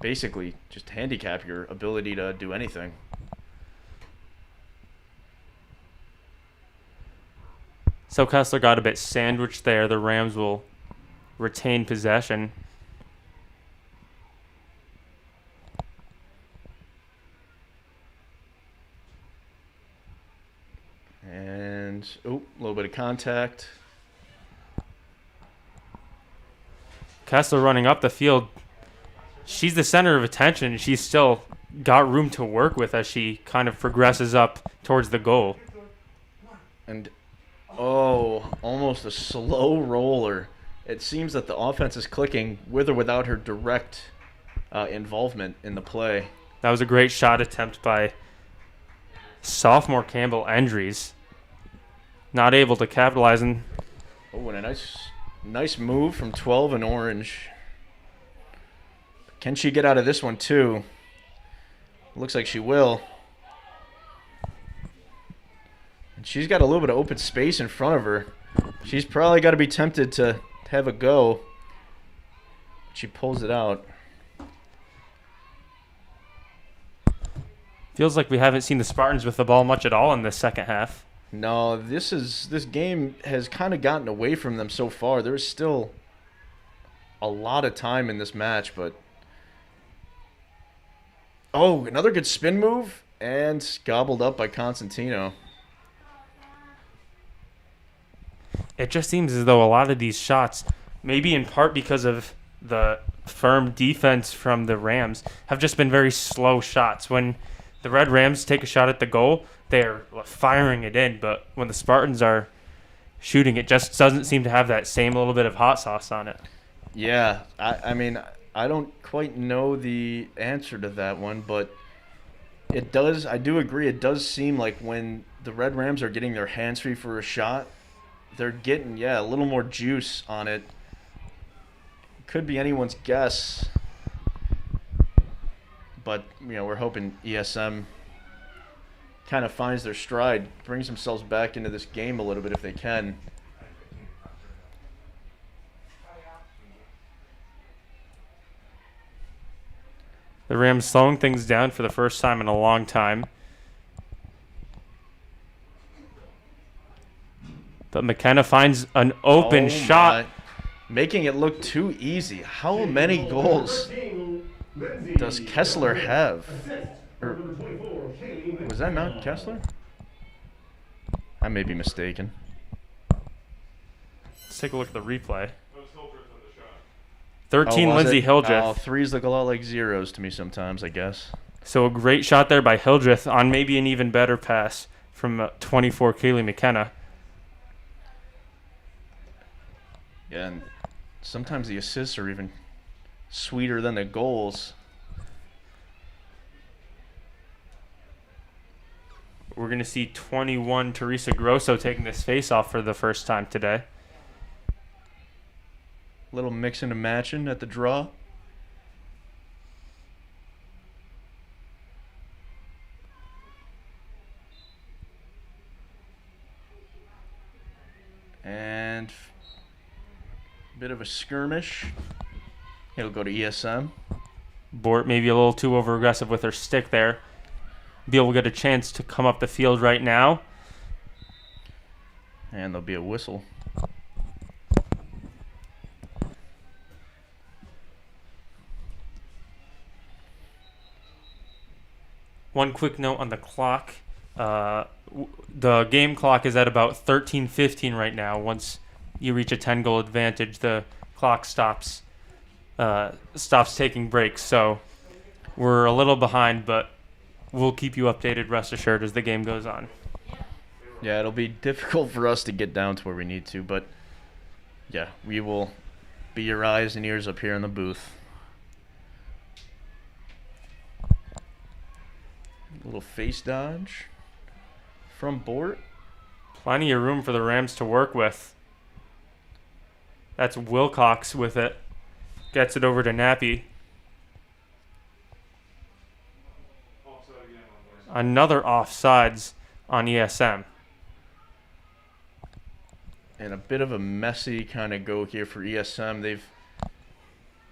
basically just handicap your ability to do anything. So Kessler got a bit sandwiched there. The Rams will retain possession. And, oh, a little bit of contact. Kessler running up the field. She's the center of attention. She's still got room to work with as she kind of progresses up towards the goal. And, oh, almost a slow roller. It seems that the offense is clicking with or without her direct involvement in the play. That was a great shot attempt by sophomore Campbell Endries. Not able to capitalize. And Oh, and a nice move from 12 and Orange. Can she get out of this one, too? Looks like she will. And she's got a little bit of open space in front of her. She's probably got to be tempted to have a go. She pulls it out. feels like we haven't seen the Spartans with the ball much at all in the second half. No, this game has kind of gotten away from them so far. There's still a lot of time in this match, but oh, another good spin move and gobbled up by Constantino. It just seems as though a lot of these shots maybe in part because of the firm defense from the Rams, have just been very slow shots. When the Red Rams take a shot at the goal, they're firing it in, but when the Spartans are shooting, it just doesn't seem to have that same little bit of hot sauce on it. Yeah, I mean, I don't quite know the answer to that one, but it does. I do agree. It does seem like when the Red Rams are getting their hands free for a shot, they're getting, a little more juice on it. Could be anyone's guess, but we're hoping ESM kind of finds their stride, brings themselves back into this game a little bit if they can. The Rams slowing things down for the first time in a long time. But McKenna finds an open shot. Making it look too easy. How many goals does Kessler have? Or, was that not Kessler? I may be mistaken. Let's take a look at the replay. 13, was Lindsay it? Hildreth. Oh, threes look a lot like zeros to me sometimes, I guess. So a great shot there by Hildreth on maybe an even better pass from 24, Kaylee McKenna. Yeah, and sometimes the assists are even sweeter than the goals. We're going to see 21, Teresa Grosso taking this face-off for the first time today. Little mixing and matching at the draw. And bit of a skirmish. It'll go to ESM. Bort maybe a little too over-aggressive with her stick there. Beal will get a chance to come up the field right now. And there'll be a whistle. One quick note on the clock. The game clock is at about 13:15 right now. Once you reach a 10-goal advantage, the clock stops taking breaks. So we're a little behind, but we'll keep you updated, rest assured, as the game goes on. Yeah, it'll be difficult for us to get down to where we need to, but yeah, we will be your eyes and ears up here in the booth. A little face dodge from Bort. Plenty of room for the Rams to work with. That's Wilcox with it. Gets it over to Nappy. Another offsides on ESM. And a bit of a messy kind of go here for ESM. They've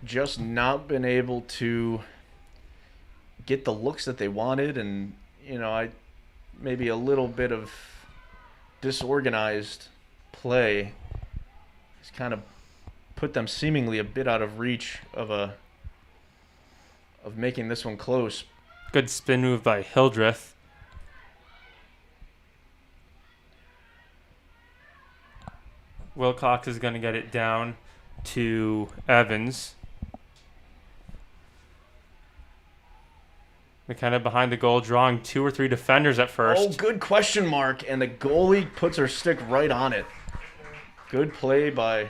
just not been able to get the looks that they wanted, and maybe a little bit of disorganized play has kind of put them seemingly a bit out of reach of making this one close. Good spin move by Hildreth. Wilcox is going to get it down to Evans. McKenna behind the goal, drawing 2 or 3 defenders at first. Oh, good question mark, and the goalie puts her stick right on it. Good play by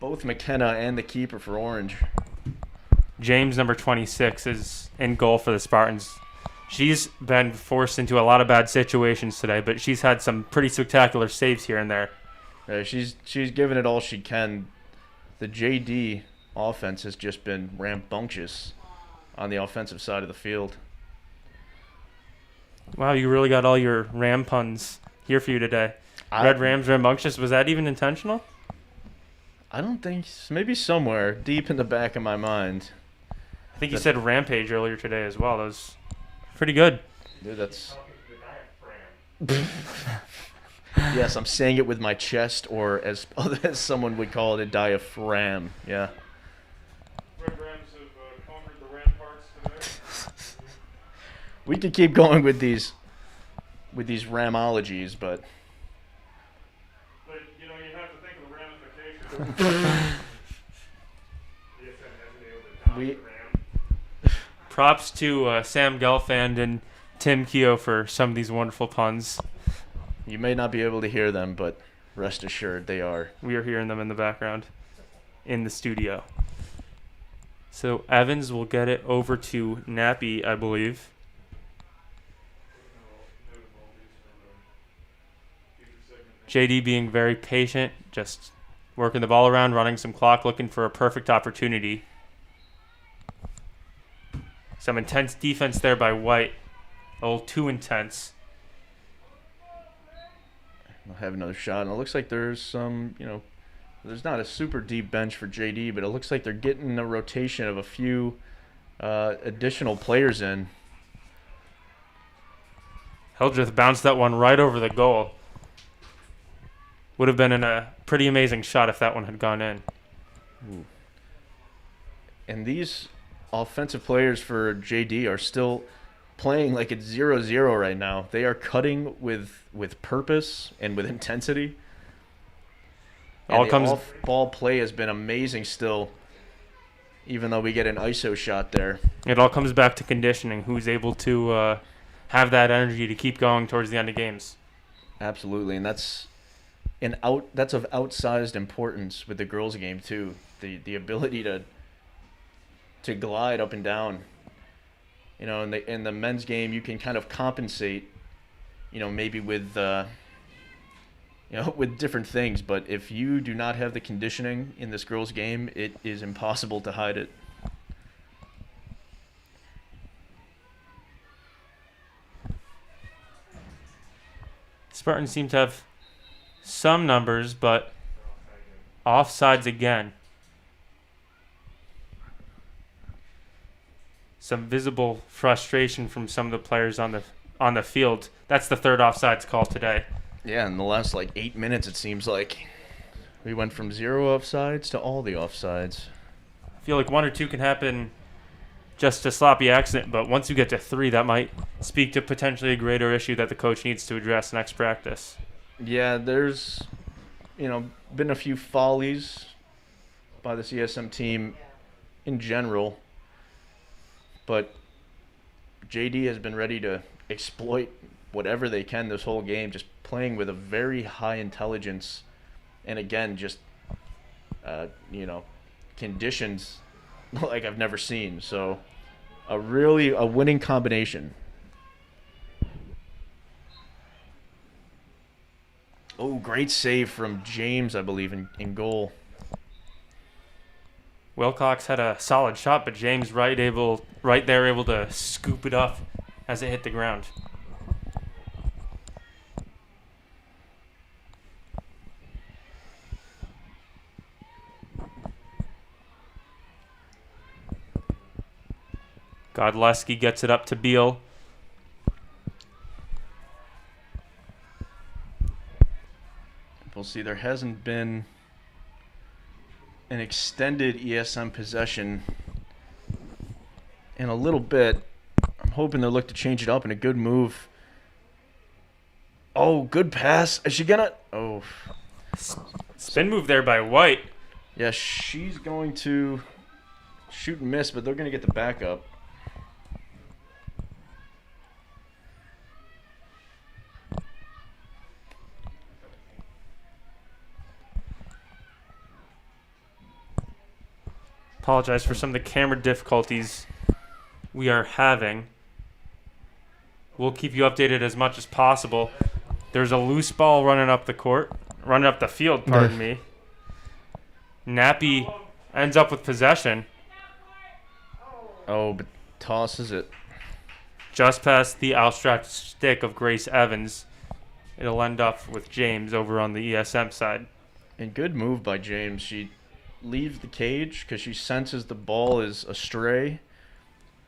both McKenna and the keeper for Orange. James, number 26, is in goal for the Spartans. She's been forced into a lot of bad situations today, but she's had some pretty spectacular saves here and there. She's given it all she can. The JD offense has just been rambunctious on the offensive side of the field. Wow, you really got all your Ram puns here for you today. Red Rams rambunctious. Was that even intentional? I don't think so. Maybe somewhere deep in the back of my mind. I think you said Rampage earlier today as well. That was pretty good. Dude, that's... Yes, I'm saying it with my chest, or as someone would call it, a diaphragm. Yeah. Red Rams have conquered the ramparts today. We could keep going with these ramologies, but But, you have to We Props to Sam Gelfand and Tim Keogh for some of these wonderful puns. You may not be able to hear them, but rest assured they are. We are hearing them in the background in the studio. So Evans will get it over to Nappy, I believe. JD being very patient, just working the ball around, running some clock, looking for a perfect opportunity. Some intense defense there by White. A little too intense. We'll have another shot, and it looks like there's some, there's not a super deep bench for JD, but it looks like they're getting a rotation of a few additional players in. Hildreth bounced that one right over the goal. Would have been a pretty amazing shot if that one had gone in. Ooh. And these offensive players for JD are still playing like it's 0-0 right now. They are cutting with purpose and with intensity. And the off-ball play has been amazing still, even though we get an ISO shot there. It all comes back to conditioning. Who's able to have that energy to keep going towards the end of games? Absolutely, and that's of outsized importance with the girls' game too. The ability to glide up and down. In the men's game, you can kind of compensate, maybe with with different things. But if you do not have the conditioning in this girls' game, it is impossible to hide it. Spartans seem to have some numbers, but offsides again. Some visible frustration from some of the players on the field. That's the third offsides call today. Yeah, in the last 8 minutes, it seems like we went from 0 offsides to all the offsides. I feel like 1 or 2 can happen just a sloppy accident, but once you get to 3, that might speak to potentially a greater issue that the coach needs to address next practice. Yeah, there's been a few follies by the CSM team in general, but JD has been ready to exploit whatever they can this whole game, just playing with a very high intelligence, and again, just conditions like I've never seen. So a winning combination. Oh, great save from James, I believe, in goal. Wilcox had a solid shot, but James right there able to scoop it up as it hit the ground. Godleski gets it up to Beal. We'll see, there hasn't been an extended ESM possession in a little bit. I'm hoping they'll look to change it up, and a good move. Oh, good pass. Is she gonna? Oh. Spin move there by White. Yeah, she's going to shoot and miss, but they're going to get the backup. Apologize for some of the camera difficulties we are having. We'll keep you updated as much as possible. There's a loose ball running up the field, pardon me. Nappy ends up with possession. Oh, but tosses it. Just past the outstretched stick of Grace Evans. It'll end up with James over on the ESM side. And good move by James. She leaves the cage because she senses the ball is astray.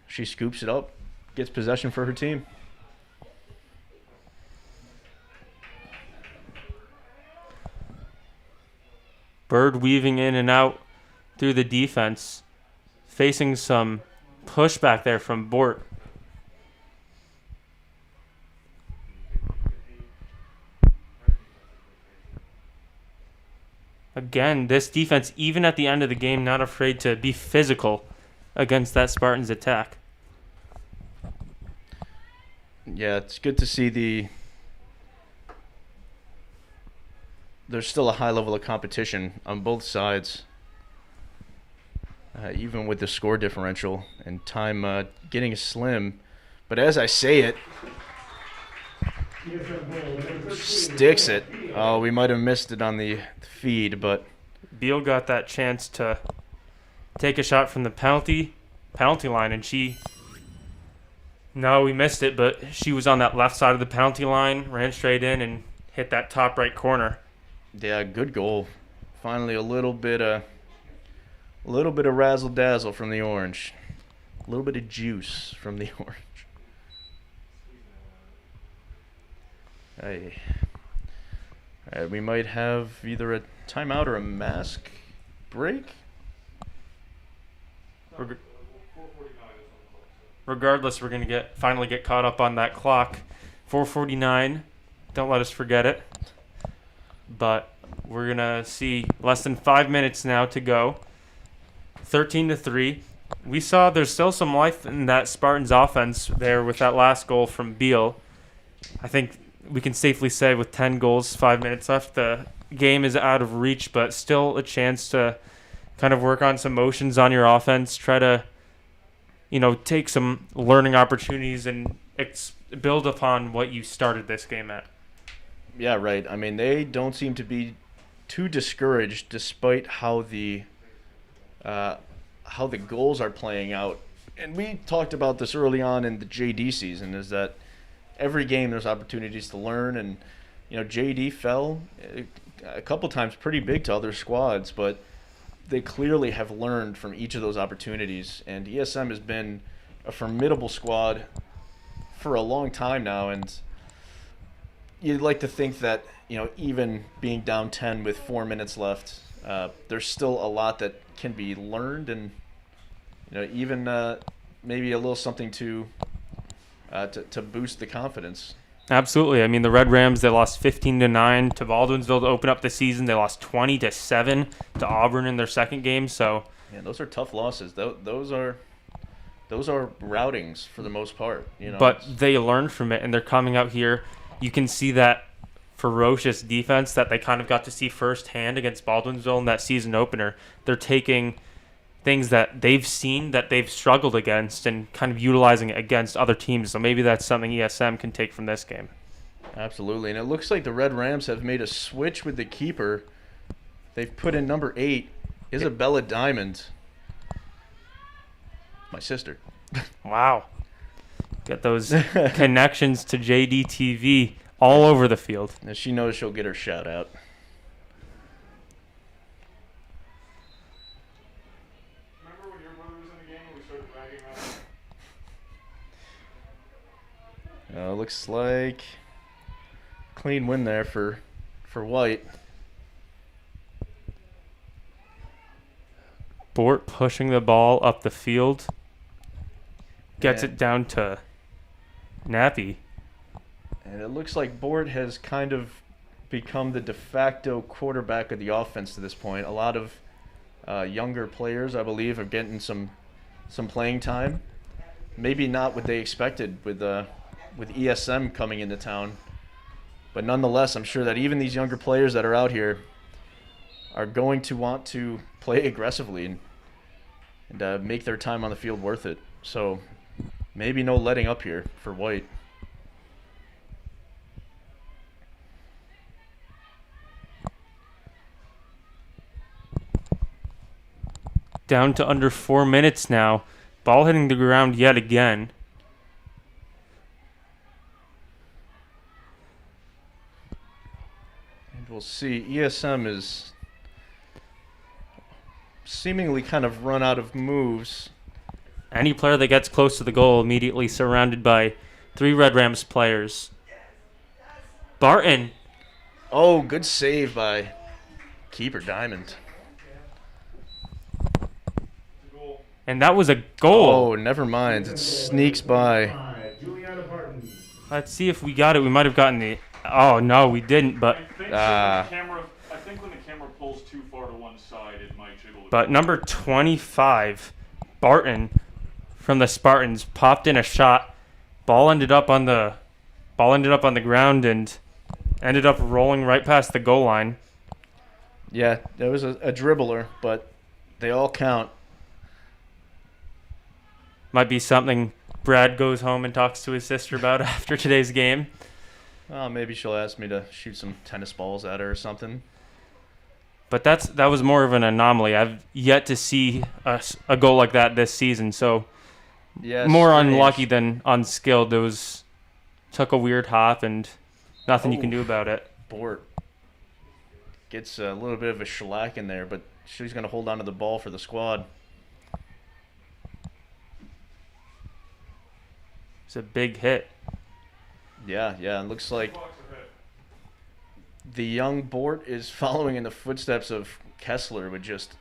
She scoops it up, gets possession for her team. Bird weaving in and out through the defense, facing some pushback there from Bort. Again, this defense, even at the end of the game, not afraid to be physical against that Spartans attack. Yeah, it's good to see there's still a high level of competition on both sides, even with the score differential and time getting slim. But as I say it, sticks it. Oh, we might have missed it on the feed, but Beal got that chance to take a shot from the penalty line, and we missed it, but she was on that left side of the penalty line, ran straight in and hit that top right corner. yeah, good goal. Finally, a little bit of razzle dazzle from the orange, a little bit of juice from the orange. Hey. All right, we might have either a timeout or a mask break. Regardless, we're going to finally get caught up on that clock. 4:49. Don't let us forget it. But we're going to see less than 5 minutes now to go. 13-3. We saw there's still some life in that Spartans offense there with that last goal from Beal. I think we can safely say with 10 goals, 5 minutes left, the game is out of reach, but still a chance to kind of work on some motions on your offense, try to, take some learning opportunities and build upon what you started this game at. Yeah, right. I mean, they don't seem to be too discouraged despite how the goals are playing out. And we talked about this early on in the JD season, is that every game there's opportunities to learn, and JD fell a couple times pretty big to other squads, but they clearly have learned from each of those opportunities, and ESM has been a formidable squad for a long time now, and you'd like to think that even being down 10 with 4 minutes left, there's still a lot that can be learned, and even maybe a little something to boost the confidence. Absolutely. I mean, the Red Rams, they lost 15-9 to Baldwinsville to open up the season. They lost 20-7 to Auburn in their second game. So yeah, those are tough losses. Those are routings for the most part. But they learned from it, and they're coming out here. You can see that ferocious defense that they kind of got to see firsthand against Baldwinsville in that season opener. They're taking things that they've seen that they've struggled against and kind of utilizing it against other teams. So maybe that's something ESM can take from this game. Absolutely. And it looks like the Red Rams have made a switch with the keeper. They've put in number 8, Isabella Diamond. My sister. Wow. Got those connections to JDTV all over the field. And she knows she'll get her shout out. Looks like clean win there for White. Bort pushing the ball up the field. Gets it down to Nappy. And it looks like Bort has kind of become the de facto quarterback of the offense to this point. A lot of younger players, I believe, are getting some playing time. Maybe not what they expected with ESM coming into town. But nonetheless, I'm sure that even these younger players that are out here are going to want to play aggressively and make their time on the field worth it. So maybe no letting up here for White. Down to under 4 minutes now. Ball hitting the ground yet again. We'll see. ESM is seemingly kind of run out of moves. Any player that gets close to the goal immediately surrounded by 3 Red Rams players. Barton. Oh, good save by keeper Diamond. And that was a goal. Oh, never mind. It sneaks by. Let's see if we got it. We might have gotten the... Oh, no, we didn't, but... I think when the camera pulls too far But number 25, Barton from the Spartans popped in a shot. Ball ended up on the ground and ended up rolling right past the goal line. Yeah, that was a dribbler, but they all count. Might be something Brad goes home and talks to his sister about after today's game. Maybe she'll ask me to shoot some tennis balls at her or something. But that was more of an anomaly. I've yet to see a goal like that this season, so Yeah, more strange. unlucky than unskilled. Took a weird hop and nothing you can do about it. Bort gets a little bit of a shellac in there, but she's going to hold on to the ball for the squad. It's a big hit. Yeah, it looks like the young Bort is following in the footsteps of Kessler with just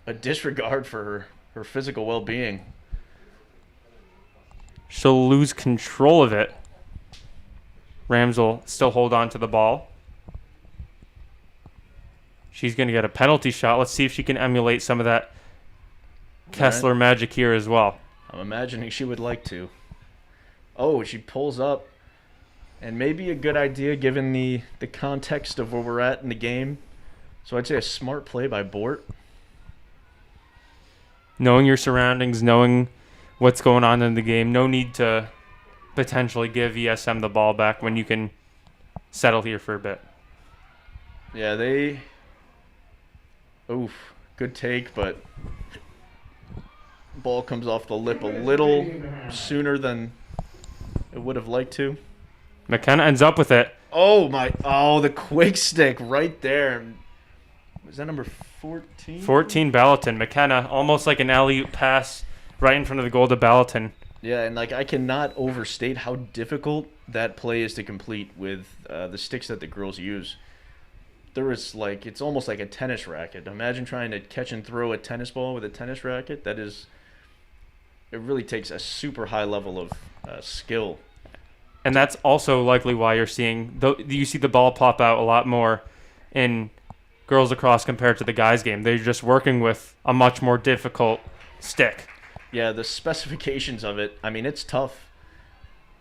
a disregard for her physical well-being. She'll lose control of it. Rams will still hold on to the ball. She's going to get a penalty shot. Let's see if she can emulate some of that Kessler magic here as well. I'm imagining she would like to. Oh, she pulls up. And maybe a good idea given the context of where we're at in the game. So I'd say a smart play by Bort. Knowing your surroundings, knowing what's going on in the game. No need to potentially give ESM the ball back when you can settle here for a bit. Yeah, good take, but ball comes off the lip a little sooner than it would have liked to. McKenna ends up with it. The quick stick right there. Was that number 14? 14, Ballatin. McKenna, almost like an alley-oop pass right in front of the goal to Ballatin. Yeah, and I cannot overstate how difficult that play is to complete with the sticks that the girls use. It's almost like a tennis racket. Imagine trying to catch and throw a tennis ball with a tennis racket. It really takes a super high level of skill. And that's also likely why you see the ball pop out a lot more in girls lacrosse compared to the guys game. They're just working with a much more difficult stick. Yeah, the specifications of it, it's tough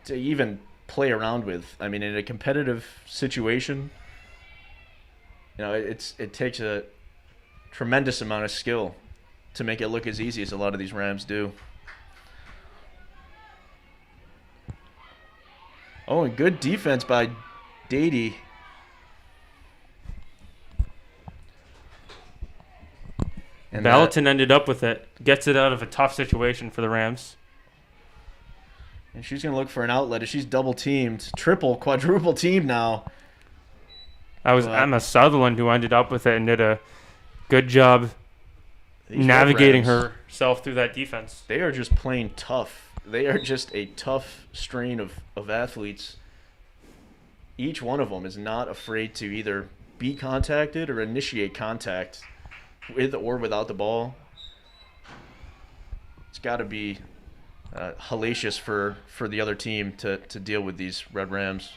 to even play around with. In a competitive situation, it takes a tremendous amount of skill to make it look as easy as a lot of these Rams do. Oh, and good defense by Dady. And Ballatin ended up with it. Gets it out of a tough situation for the Rams. And she's going to look for an outlet as she's double-teamed. Triple, quadruple teamed now. That was Emma Sutherland who ended up with it and did a good job navigating herself through that defense. They are just playing tough. They are just a tough strain of athletes. Each one of them is not afraid to either be contacted or initiate contact with or without the ball. It's got to be hellacious for the other team to deal with these Red Rams.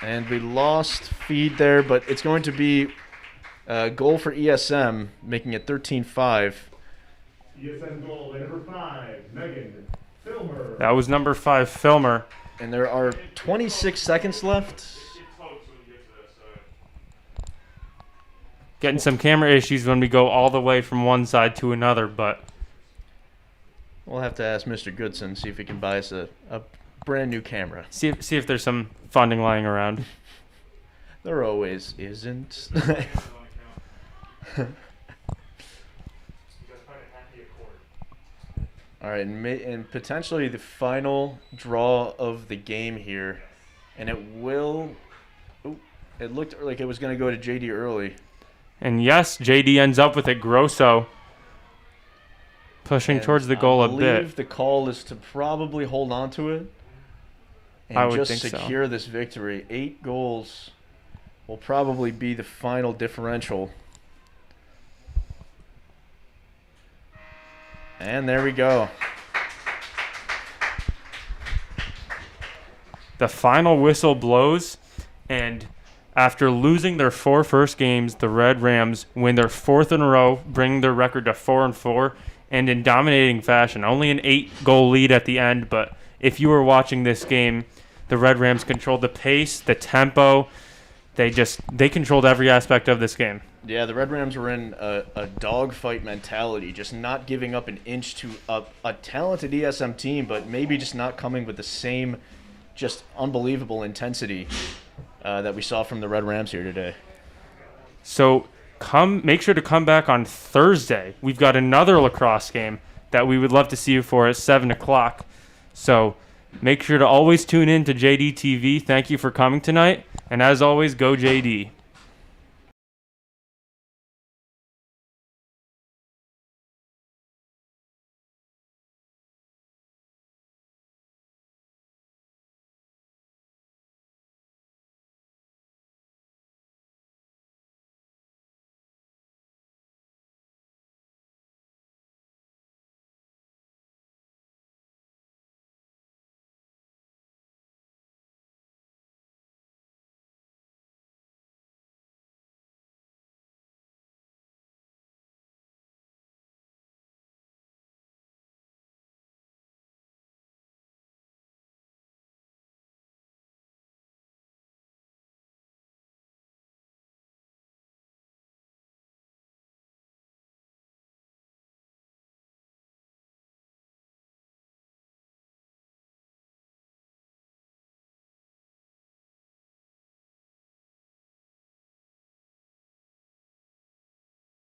And we lost feed there, but it's going to be a goal for ESM, making it 13-5. ESM goal by number 5, Megan Filmer. That was number 5, Filmer. And there are 26 seconds left. Getting some camera issues when we go all the way from one side to another, but We'll have to ask Mr. Goodson, see if he can buy us a brand new camera. see if there's some funding lying around. There always isn't. All right, and potentially the final draw of the game here, and it will. It looked like it was going to go to JD early. And yes, JD ends up with it. Grosso pushing And towards the goal I a believe bit. the call is to probably hold on to it and I would just think so. secure this victory. 8 goals will probably be the final differential. And there we go. The final whistle blows, And after losing their 4 first games, the Red Rams win their 4th in a row, bringing their record to 4-4, and in dominating fashion. Only an 8-goal lead at the end, but if you were watching this game, the Red Rams controlled the pace, the tempo. They controlled every aspect of this game. Yeah, the Red Rams were in a dogfight mentality, just not giving up an inch to a talented ESM team, but maybe just not coming with the same just unbelievable intensity that we saw from the Red Rams here today. So make sure to come back on Thursday. We've got another lacrosse game that we would love to see you for at 7 o'clock. So make sure to always tune in to JD TV. Thank you for coming tonight. And as always, go JD.